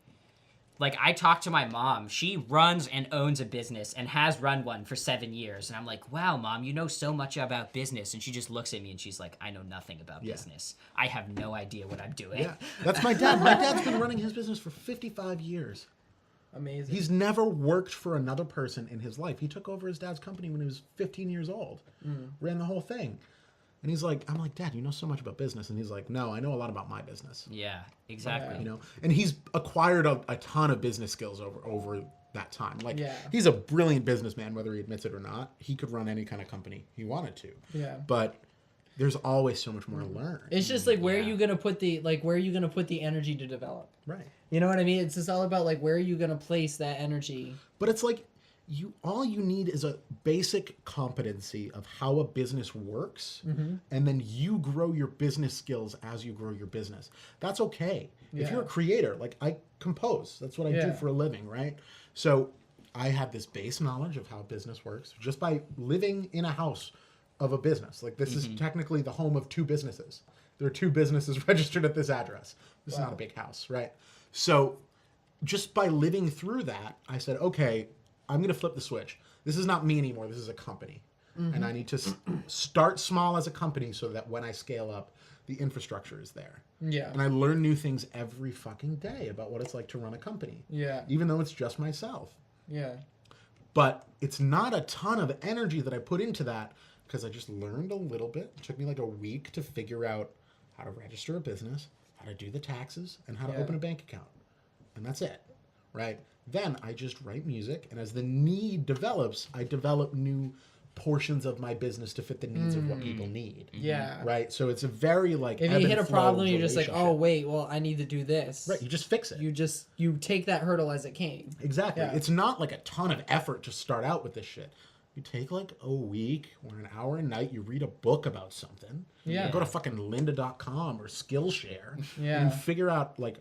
I talk to my mom. She runs and owns a business and has run one for 7 years, and I'm like, wow, Mom, you know so much about business, and she just looks at me and she's like, I know nothing about business. I have no idea what I'm doing. Yeah, that's my dad. My dad's been running his business for 55 years. Amazing. He's never worked for another person in his life. He took over his dad's company when he was 15 years old, ran the whole thing. And he's like, I'm like, Dad, you know so much about business. And he's like, no, I know a lot about my business. Yeah, exactly. You know, and he's acquired a ton of business skills over that time. Like, Yeah. he's a brilliant businessman, whether he admits it or not. He could run any kind of company he wanted to. Yeah. But there's always so much more to learn. It's just like where are you gonna put the energy to develop? Right. You know what I mean? It's just all about like where are you gonna place that energy? But it's like all you need is a basic competency of how a business works, and then you grow your business skills as you grow your business. That's okay. If Yeah. you're a creator, like I compose, that's what I do Yeah. for a living, right? So I had this base knowledge of how business works just by living in a house of a business. Like this is technically the home of 2 businesses. There are 2 businesses registered at this address. This is not a big house, right? So just by living through that, I said, okay, I'm going to flip the switch. This is not me anymore. This is a company. And I need to start small as a company so that when I scale up, the infrastructure is there. Yeah. And I learn new things every fucking day about what it's like to run a company. Yeah. Even though it's just myself. Yeah. But it's not a ton of energy that I put into that because I just learned a little bit. It took me like a week to figure out how to register a business, how to do the taxes, and how to open a bank account. And that's it, right? Then I just write music, and as the need develops, I develop new portions of my business to fit the needs of what people need. Yeah. Right? So it's a very like If ebb you and hit a flow problem, you're just like, relationship. oh wait, well I need to do this. Right, you just fix it. You take that hurdle as it came. Exactly. Yeah. It's not like a ton of effort to start out with this shit. You take like a week or an hour a night, you read a book about something. Yeah. You go to fucking lynda.com or Skillshare. Yeah. And figure out like,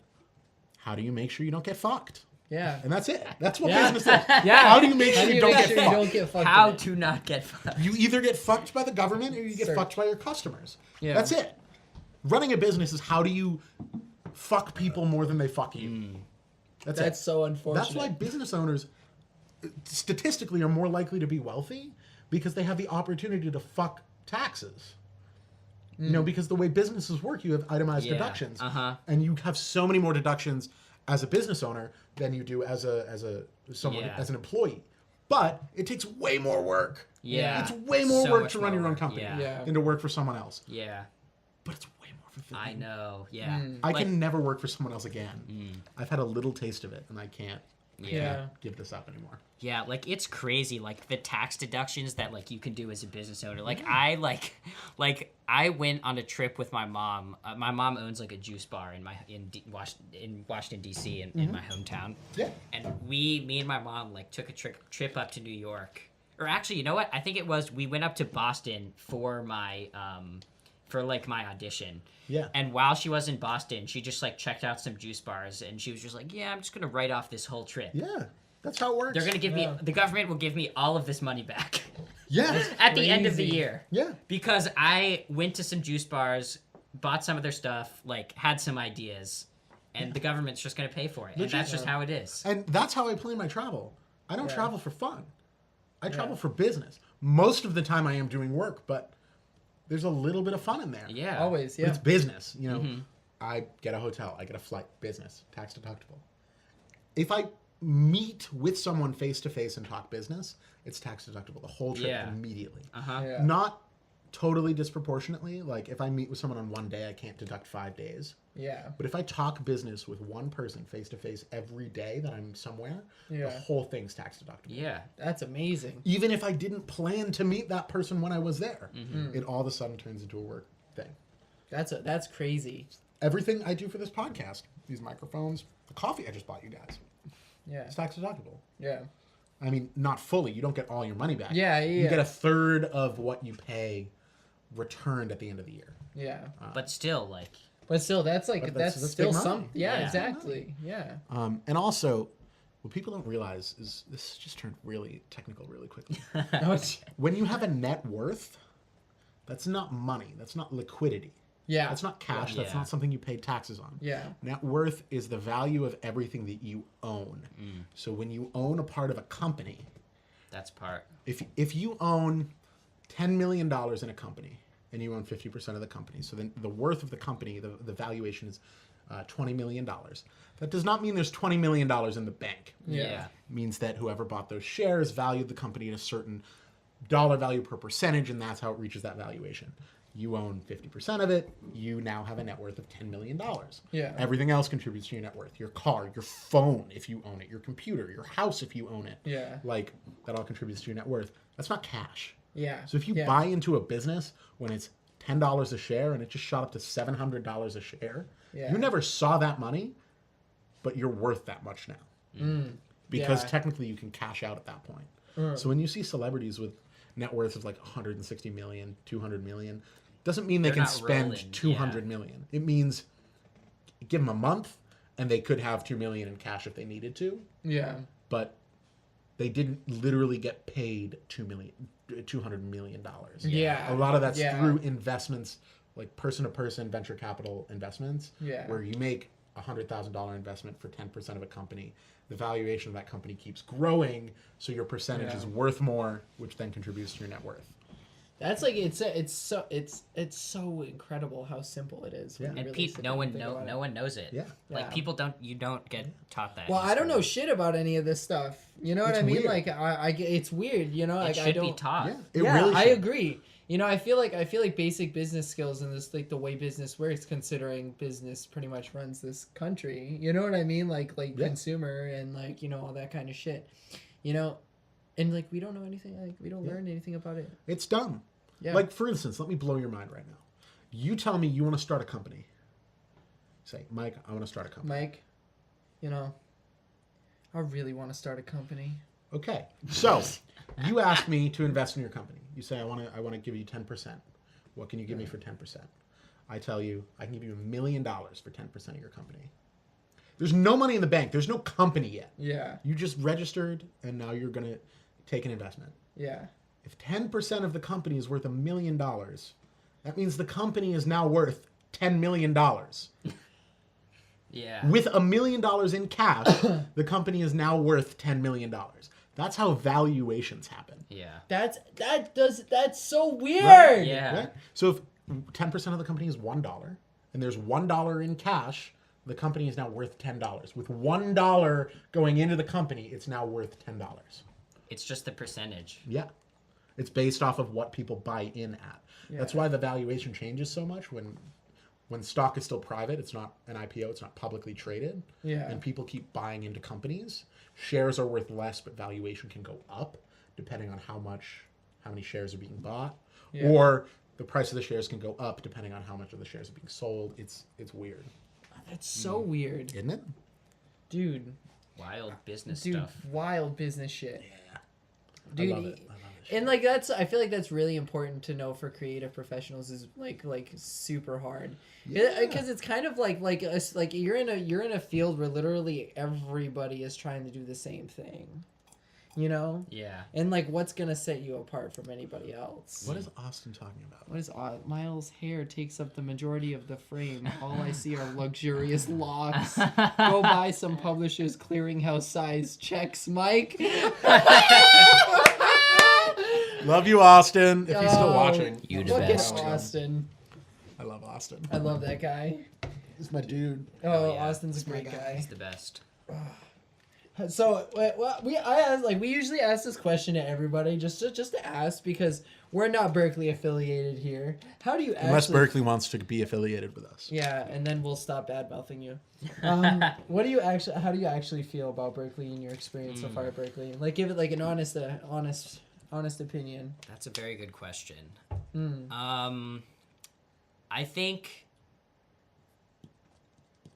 how do you make sure you don't get fucked? Yeah. And that's it. That's what Yeah. business is. Yeah. How do you make How sure do you don't make get sure fucked? you don't get fucked? How in it? to not get fucked. You either get fucked by the government or you get Sure. fucked by your customers. Yeah. That's it. Running a business is how do you fuck people more than they fuck you. That's That's it. so unfortunate. That's why business owners statistically are more likely to be wealthy because they have the opportunity to fuck taxes. You know, because the way businesses work, you have itemized Yeah, deductions, uh-huh. and you have so many more deductions as a business owner than you do as someone Yeah. as an employee. But it takes way more work. Yeah. It's way more So work much to run more your own work, company yeah. than to work for someone else. Yeah, But it's way more fulfilling. I know. Yeah. I Like, can never work for someone else again. I've had a little taste of it, and I can't Yeah. give this up anymore. Yeah, like it's crazy, like the tax deductions that like you can do as a business owner. Like I I went on a trip with my mom. My mom owns like a juice bar in Washington D.C. in my hometown. Yeah. And me and my mom like took a trip up to New York. Or actually, you know what? I think it was we went up to Boston for my my audition. Yeah. And while she was in Boston, she just like checked out some juice bars and she was just like, "Yeah, I'm just going to write off this whole trip." Yeah. That's how it works. They're going to give me the government will give me all of this money back Yeah. at the end of the Crazy. year. Yeah. Because I went to some juice bars, bought some of their stuff, like had some ideas, and the government's just going to pay for it. And Legit. that's just how it is. And that's how I plan my travel. I don't Yeah. travel for fun. I travel Yeah. for business. Most of the time I am doing work, but there's a little bit of fun in there. Yeah. Always, But yeah. it's business, you know. Mm-hmm. I get a hotel, I get a flight, business, tax deductible. If I meet with someone face to face and talk business, it's tax deductible the whole trip Yeah. immediately. Uh-huh. Yeah. Not totally disproportionately. Like if I meet with someone on one day, I can't deduct 5 days. Yeah. But if I talk business with one person face to face every day that I'm somewhere, the Yeah. whole thing's tax deductible. Yeah. That's amazing. Even if I didn't plan to meet that person when I was there, Mm-hmm. it all of a sudden turns into a work thing. That's crazy. Everything I do for this podcast, these microphones, the coffee I just bought you guys, Yeah. it's tax deductible. Yeah. I mean, not fully. You don't get all your money back. Yeah, You yeah. get a third of what you pay returned at the end of the year. Yeah. But still, like, But still, that's like But that's that's still big money. some. Yeah, Yeah. exactly. Yeah. And also, what people don't realize is this just turned really technical really quickly. When you have a net worth, that's not money. That's not liquidity. Yeah. That's not cash. That's Yeah. not something you pay taxes on. Yeah. Net worth is the value of everything that you own. So when you own a part of a company, that's part. if you own $10 million in a company and you own 50% of the company, so then the worth of the company, the valuation is $20 million. That does not mean there's $20 million in the bank. Yeah. It means that whoever bought those shares valued the company at a certain dollar value per percentage, and that's how it reaches that valuation. You own 50% of it, you now have a net worth of $10 million. Yeah. Everything else contributes to your net worth. Your car, your phone, if you own it, your computer, your house, if you own it. Yeah. Like, that all contributes to your net worth. That's not cash. Yeah. So if you Yeah. buy into a business when it's $10 a share and it just shot up to $700 a share, Yeah. you never saw that money, but you're worth that much now. Because Yeah. technically you can cash out at that point. So when you see celebrities with net worths of like 160 million, 200 million, doesn't mean they They're can not spend rolling, 200 million. It means give them a month and they could have 2 million in cash if they needed to, Yeah. but they didn't literally get paid $200 million. Yeah. A lot of that's Yeah. through investments, like person-to-person venture capital investments, Yeah. where you make a $100,000 investment for 10% of a company. The valuation of that company keeps growing, so your percentage Yeah. is worth more, which then contributes to your net worth. That's like it's so incredible how simple it is. when Yeah. you And really Pete, sit no down one and think about it. no one knows it. Yeah. Like Yeah. you don't get taught that. Well, in I don't know school. shit about any of this stuff. You know what It's I mean? weird. Like it's weird. You know, It like should I don't. be taught. Yeah, it Yeah, really I should. agree. You know, I feel like basic business skills and this like the way business works, considering business pretty much runs this country. You know what I mean? Like Yeah. consumer and like all that kind of shit. You know, and like we don't know anything. Like we don't learn anything about it. It's dumb. Yeah. Like, for instance, let me blow your mind right now. You tell me you want to start a company. Say, Mike, I want to start a company. Mike, I really want to start a company. Okay, so you ask me to invest in your company. You say I want to give you 10%. What can you give me for 10%? I tell you I can give you $1 million for 10% of your company. There's no money in the bank. There's no company yet. Yeah. You just registered and now you're gonna take an investment. Yeah. If 10% of the company is worth $1 million, that means the company is now worth $10 million. Yeah. With $1 million in cash, the company is now worth $10 million. That's how valuations happen. Yeah. That's so weird. Right? Yeah. Right? So if 10% of the company is $1 and there's $1 in cash, the company is now worth $10. With $1 going into the company, it's now worth $10. It's just the percentage. Yeah. It's based off of what people buy in at. That's why the valuation changes so much when stock is still private. It's not an IPO. It's not publicly traded. Yeah. And people keep buying into companies. Shares are worth less, but valuation can go up depending on how many shares are being bought. Yeah. Or the price of the shares can go up depending on how much of the shares are being sold. It's weird. That's so weird, Isn't it? dude. Wild business Dude, stuff. wild business shit. Yeah. Dude, I love it. and like I feel like that's really important to know for creative professionals is like super hard. Yeah. Because it's kind of like you're in a field where literally everybody is trying to do the same thing. you know? Yeah. And like, what's gonna set you apart from anybody else? What is Austin talking about? What is Miles' hair takes up the majority of the frame. All I see are luxurious locks. Go buy some Publishers Clearinghouse size checks, Mike. Love you, Austin. If he's still watching. You the Look at best. Austin. I love Austin. I love that guy. He's my dude. Oh, yeah. Austin's a great guy. He's the best. So we usually ask this question to everybody just to ask because we're not Berkeley affiliated here. How do you Unless actually? Berkeley wants to be affiliated with us. Yeah, and then we'll stop bad mouthing you. What do you actually? How do you actually feel about Berkeley in your experience so far at Berkeley? Like, give it like an honest opinion. That's a very good question. I think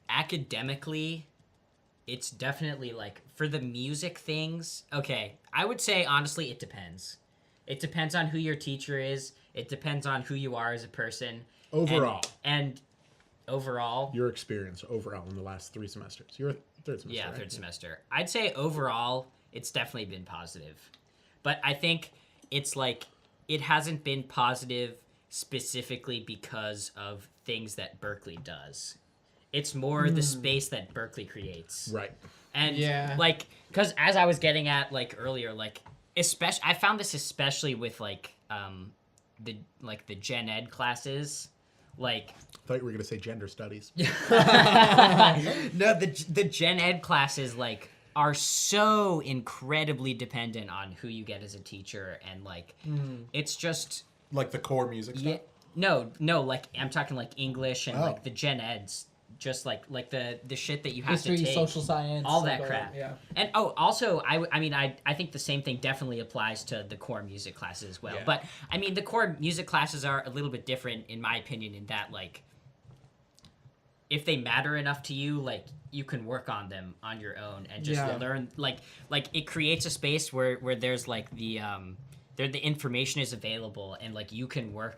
academically, it's definitely like for the music things. Okay, I would say honestly, it depends. It depends on who your teacher is. It depends on who you are as a person. Overall. And overall. Your experience overall in the last 3 semesters. You're a third semester. Yeah, right? third semester. I'd say overall, it's definitely been positive. But I think it's like, it hasn't been positive specifically because of things that Berkeley does. It's more the space that Berkeley creates. Right. And Yeah. like, because as I was getting at like earlier, like, especially, I found this especially with like, the gen ed classes, like, I thought you were going to say gender studies. no, the gen ed classes like are so incredibly dependent on who you get as a teacher, and like it's just Like the core music stuff? no, like I'm talking like English and Oh. like the gen eds, just like the shit that you have History, to take, social science, all like that crap. Yeah. And also I think the same thing definitely applies to the core music classes as well. Yeah. But I mean the core music classes are a little bit different in my opinion in that like if they matter enough to you, like you can work on them on your own and just learn like it creates a space where there's like the information is available and like you can work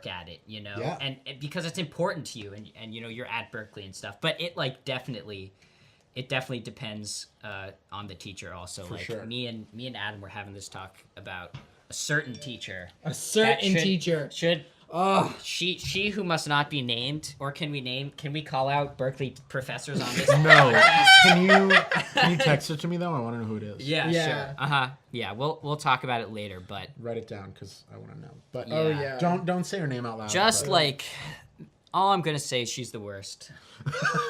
at it, you know. Yeah. And because it's important to you and you know you're at Berkeley and stuff, but it like definitely depends on the teacher also. For like sure. me and Adam were having this talk about a certain teacher. A certain teacher. Should Oh, she who must not be named, or can we call out Berkeley professors on this? No. Can you text it to me though? I want to know who it is. Yeah, Yeah. sure. Yeah, we'll talk about it later, but Write it down because I want to know. But oh yeah. don't say her name out loud. just but- like all I'm gonna say is she's the worst.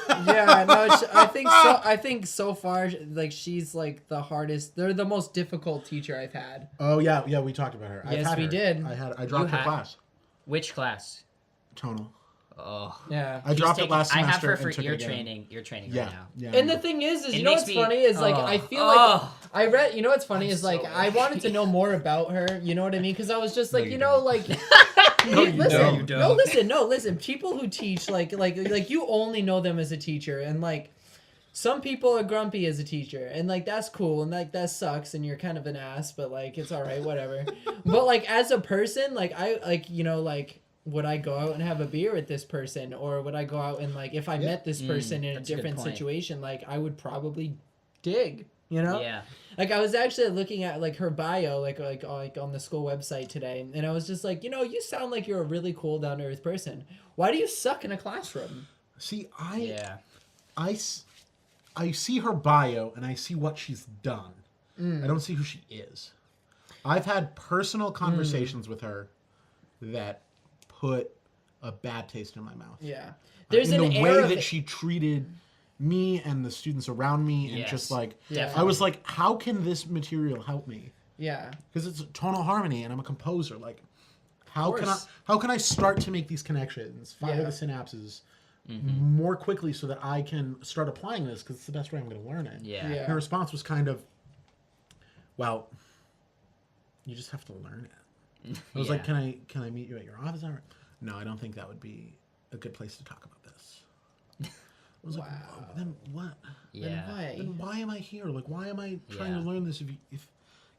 Yeah, no, I think so far, like she's like the hardest. They're the most difficult teacher I've had. Oh yeah, we talked about her. Yes, we did. I dropped her had- class. Which class? Tonal. Oh, Yeah. I dropped it last I semester. have her for and took ear it again. training. Ear training Yeah, right now. yeah. And the thing is It you know makes what's me- funny is like oh, I feel like oh. I read. You know what's funny is like so I wanted to know more about her. You know what I mean? Because I was just like you you know like. No, you listen, don't. no, listen. People who teach like you only know them as a teacher, and like some people are grumpy as a teacher, and like that's cool, and like that sucks, and you're kind of an ass, but like it's all right, whatever. But like as a person, like I like you know like. Would I go out and have a beer with this person, or would I go out and like if I met this person in a that's a good different point. situation, like I would probably dig, you know? Yeah. Like I was actually looking at like her bio, like on the school website today, and I was just like, you know, you sound like you're a really cool, down to earth person. Why do you suck in a classroom? See, Yeah. I see her bio and I see what she's done. I don't see who she is. I've had personal conversations with her that put a bad taste in my mouth. Yeah, there's in an the air way of that she treated me and the students around me, and Yes, just like Yeah. I was like, how can this material help me? yeah. Because it's tonal harmony, and I'm a composer. Like, how course. can I start to make these connections, fire Yeah. the synapses more quickly, so that I can start applying this? Because it's the best way I'm going to learn it. Yeah. Yeah. Her response was kind of, well, you just have to learn it. I was like, can I meet you at your office hour? No, I don't think that would be a good place to talk about this. I was like, Wow. then what? Yeah. Then why am I here? Like, why am I trying to Yeah. learn this if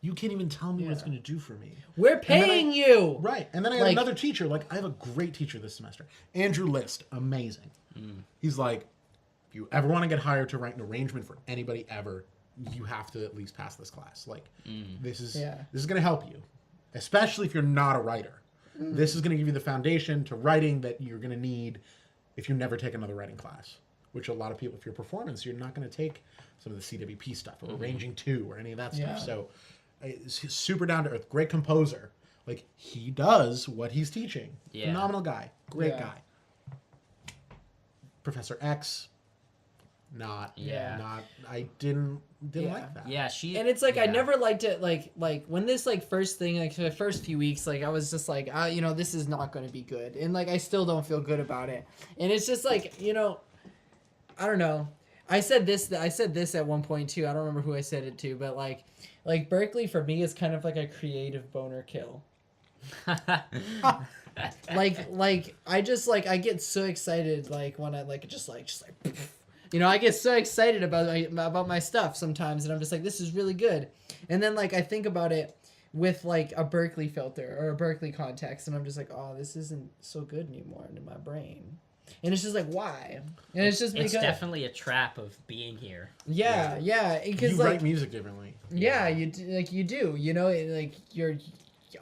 you can't even tell me what it's Yeah. going to do for me? We're paying you. Right. And then I had Like- another teacher. Like, I have a great teacher this semester. Andrew List. Amazing. He's like, if you ever want to get hired to write an arrangement for anybody ever, you have to at least pass this class. Like, this is Yeah. this is going to help you, especially if you're not a writer. This is going to give you the foundation to writing that you're going to need if you never take another writing class, which a lot of people, if you're performance, you're not going to take some of the CWP stuff or arranging 2 or any of that stuff. Yeah. So he's super down to earth, great composer. Like, he does what he's teaching. Yeah. Phenomenal guy, great Yeah. guy. Professor X, not. I didn't like that. Yeah, she. And it's like I yeah. never liked it. Like when this like first thing, like for the first few weeks, like I was just like, you know, this is not going to be good, and like I still don't feel good about it. And it's just like, you know, I don't know. I said this at one point too. I don't remember who I said it to, but like Berkeley for me is kind of like a creative boner kill. like I just like I get so excited like when I like just like you know, I get so excited about my stuff sometimes, and I'm just like, this is really good. And then like I think about it with like a Berkeley filter or a Berkeley context, and I'm just like, oh, this isn't so good anymore in my brain. And it's just like, why? And it's just because It's definitely a trap of being here. yeah, because You like write music differently. yeah, you do, you know, like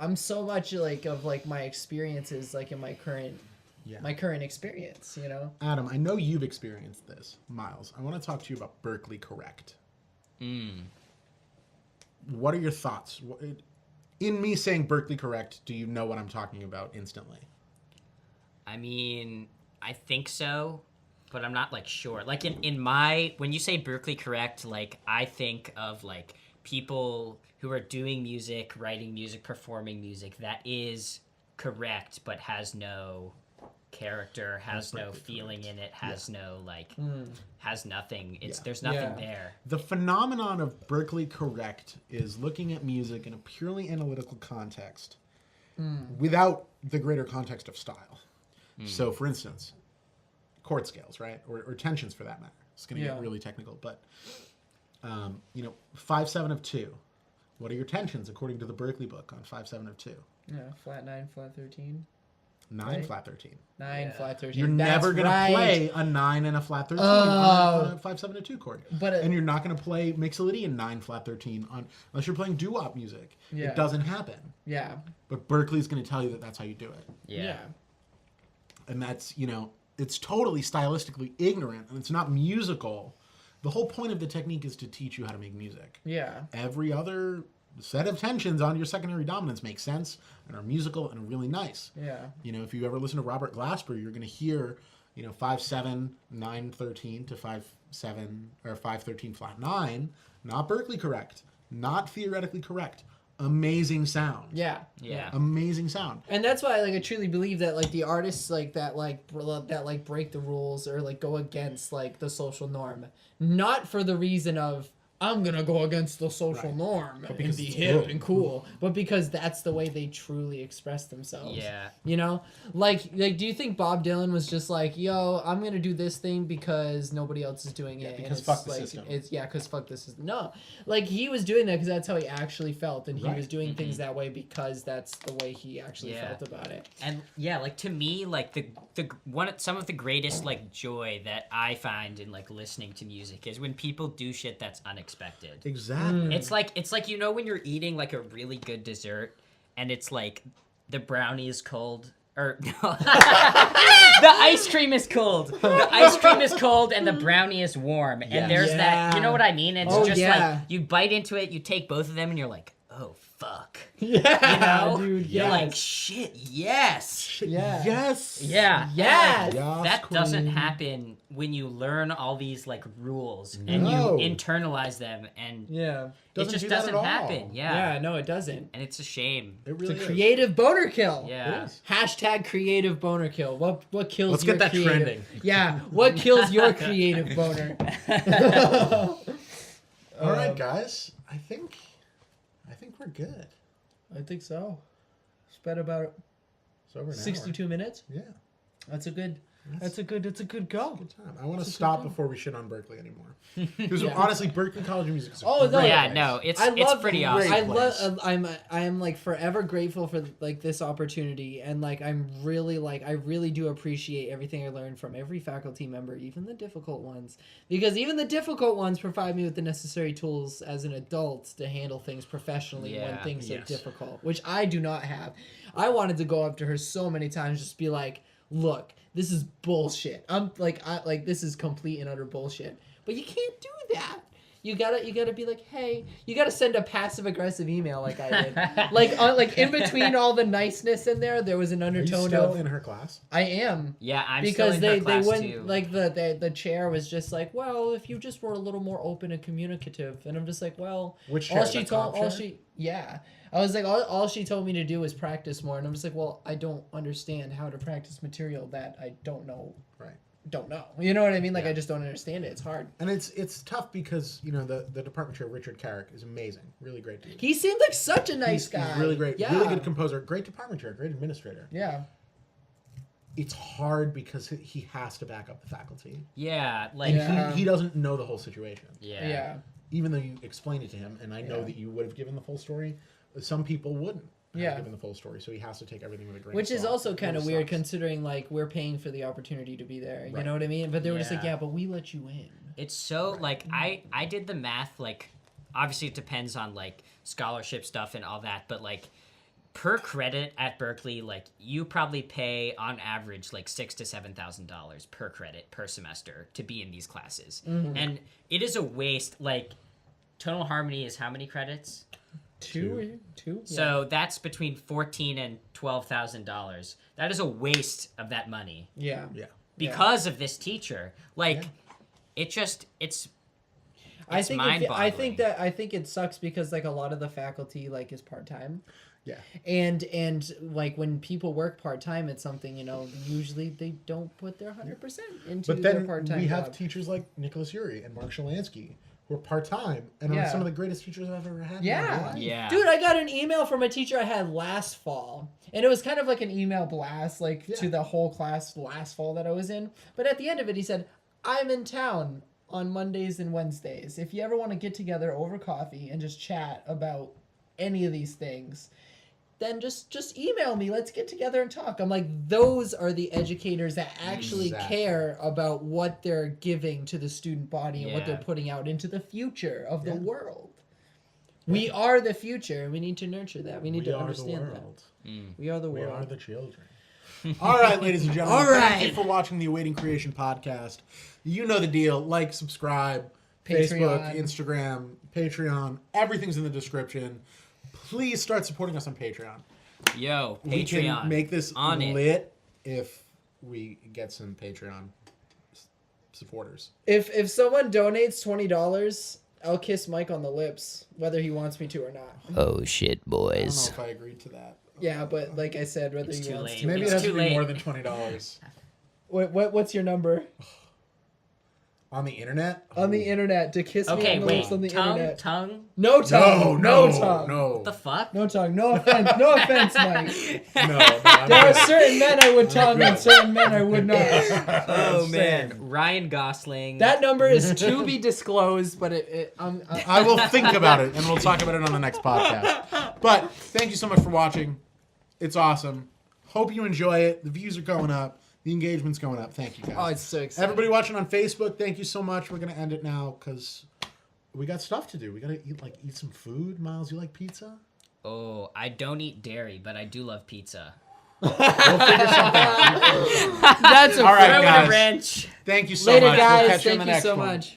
I'm so much like of like my experiences like in my current experience, you know. Adam, I know you've experienced this. Miles, I want to talk to you about Berkeley Correct. What are your thoughts? In me saying Berkeley Correct, do you know what I'm talking about instantly? I mean, I think so, but I'm not like sure. Like in my, when you say Berkeley Correct, like I think of like people who are doing music, writing music, performing music that is correct but has no character, has no feeling in it, has no like has nothing. There's nothing there. The phenomenon of Berkeley Correct is looking at music in a purely analytical context without the greater context of style. So for instance, chord scales, right? Or tensions for that matter. It's going to get really technical, but you know, 5/7 of 2. What are your tensions according to the Berkeley book on 5/7 of 2? Yeah, flat 9, flat 13. 9 Right. flat 13. 9 flat 13. You're That's never gonna right. play a 9 and a flat 13 on a 5/7 of 2 chord. But and you're not gonna play Mixolydian 9 flat 13 unless you're playing doo-wop music. Yeah. It doesn't happen. Yeah. But Berkeley's gonna tell you that that's how you do it. Yeah. And that's, you know, it's totally stylistically ignorant and it's not musical. The whole point of the technique is to teach you how to make music. Yeah. Every other set of tensions on your secondary dominants make sense and are musical and are really nice. Yeah. You know, if you ever listen to Robert Glasper, you're going to hear, you know, 5/7, 9/13 to 5/7 or 5/13 flat 9, not Berkeley Correct, not theoretically correct. Amazing sound. Yeah. Yeah. Amazing sound. And that's why like I truly believe that like the artists like that break the rules or like go against like the social norm, not for the reason of I'm gonna go against the social norm and because be it's hip good. and cool, but because that's the way they truly express themselves. Yeah. You know, like do you think Bob Dylan was just like, yo, I'm gonna do this thing because nobody else is doing it? because and fuck the like, system. because fuck this system. No, like he was doing that because that's how he actually felt, and he Right. was doing things that way because that's the way he actually Yeah. felt about it. And yeah, like to me, like some of the greatest like joy that I find in like listening to music is when people do shit that's unexpected. Exactly. It's like, you know, when you're eating like a really good dessert and it's like the brownie is cold or no, the ice cream is cold. The ice cream is cold and the brownie is warm. And there's that, you know what I mean? It's just like you bite into it, you take both of them and you're like, oh fuck. Yeah, You know? dude. You're like, shit, yes. Yeah. Yes. Yeah. Yes. Yes, That doesn't queen. happen when you learn all these like rules and No. you internalize them, and Yeah. it Doesn't just do that doesn't at all. happen. Yeah. Yeah. No, it doesn't. And it's a shame. It It's really a is. creative boner kill. Yeah. It is. Hashtag creative boner kill. What kills Let's your get that creative? trending. Yeah. What kills your creative boner? All right, guys. I think we're good. I think so. Spent about It's over an 62 minutes. hour. Yeah. That's a good. That's a good go. I want to stop before we shit on Berkeley anymore. Because honestly, Berkeley College of Music is Oh, no, great Yeah, place. no, it's pretty great awesome. I place. love. I am like forever grateful for like this opportunity, and like I'm really like I really do appreciate everything I learned from every faculty member, even the difficult ones, because even the difficult ones provide me with the necessary tools as an adult to handle things professionally when Yeah. things are Yes. difficult, which I do not have. I wanted to go up to her so many times, just be like, "Look, this is bullshit. This is complete and utter bullshit." But you can't do that. You gotta be like, hey, you gotta send a passive aggressive email like I did. like in between all the niceness in there was an Are you undertone still of in her class? I am. Yeah, I'm Because still in her they class wouldn't too. like the chair was just like, well, if you just were a little more open and communicative, and I'm just like, well, Which all chair? she The told top all chair? she yeah. I was like, all she told me to do was practice more, and I'm just like, well, I don't understand how to practice material that I don't know. Right. You know what I mean? Like Yeah. I just don't understand it. It's hard. And it's tough because, the department chair, Richard Carrick, is amazing. Really great dude. He seemed like such a nice He's guy. really great. Yeah. Really good composer. Great department chair. Great administrator. Yeah. It's hard because he has to back up the faculty. Yeah, like Yeah. He doesn't know the whole situation. Yeah. Even though you explained it to him, and I know Yeah. that you would have given the full story, some people wouldn't have Yeah. given the full story. So he has to take everything with a grain Which of is salt. also It kind of really weird sucks. considering like we're paying for the opportunity to be there. You Right. know what I mean? But they were just like, Yeah. yeah, but we let you in. it's so like I did the math, like obviously it depends on like scholarship stuff and all that, but like per credit at Berkeley, like you probably pay on average like $6,000 to $7,000 per credit per semester to be in these classes, and it is a waste. Like tonal harmony is how many credits? Two. So that's between $14,000 and $12,000. That is a waste of that money Yeah. Yeah. because of this teacher. Like it's I think mind-boggling. I think it sucks because like a lot of the faculty like is part time. Yeah. And like when people work part time at something, usually they don't put their 100% into But their then part time we have job. teachers like Nicholas Urey and Mark Shalansky who are part-time and are some of the greatest teachers I've ever had in my Yeah. life. Yeah. Dude, I got an email from a teacher I had last fall. And it was kind of like an email blast, like to the whole class last fall that I was in. But at the end of it, he said, I'm in town on Mondays and Wednesdays. If you ever want to get together over coffee and just chat about any of these things, then just email me. Let's get together and talk. I'm like, those are the educators that actually Exactly. care about what they're giving to the student body and what they're Yeah. putting out into the future of the Yeah. world. We are the future, and we need to nurture that. We need We to are understand the that. world. We are the We world. are the children. All right, ladies and gentlemen. All Thank you right. for watching the Awaiting Creation podcast. You know the deal. Like, subscribe, Facebook, Patreon. Instagram, Patreon. Everyth's in the description. Please start supporting us on Patreon. Yo, We Patreon. can make this on it. lit if we get some Patreon supporters. If someone donates $20, I'll kiss Mike on the lips, whether he wants me to or not. Oh shit, I don't boys. know if I agreed to that. Yeah, but like I said, whether It's he too wants late. to. Maybe It's it has too to be late. more than $20. What's your number On the internet? on the internet to kiss me Okay, on the wait. lips on the Tongue, internet? tongue. No tongue. No tongue. No. What the fuck? No tongue. No offense. No offense, Mike. No, I'm There are good. certain men I would tongue and certain men I would not. Oh Same. man, Ryan Gosling. That number is to be disclosed, but I will think about it, and we'll talk about it on the next podcast. But thank you so much for watching. It's awesome. Hope you enjoy it. The views are going up. The engagement's going up. Thank you, guys. oh, it's so exciting. Everybody watching on Facebook, thank you so much. We're going to end it now because we got stuff to do. We got to eat some food. Miles, you like pizza? Oh, I don't eat dairy, but I do love pizza. We'll figure something out. That's a All right, Throw in guys. a wrench. Thank you so Later, much. guys. We'll catch you on Thank the you next so one. much.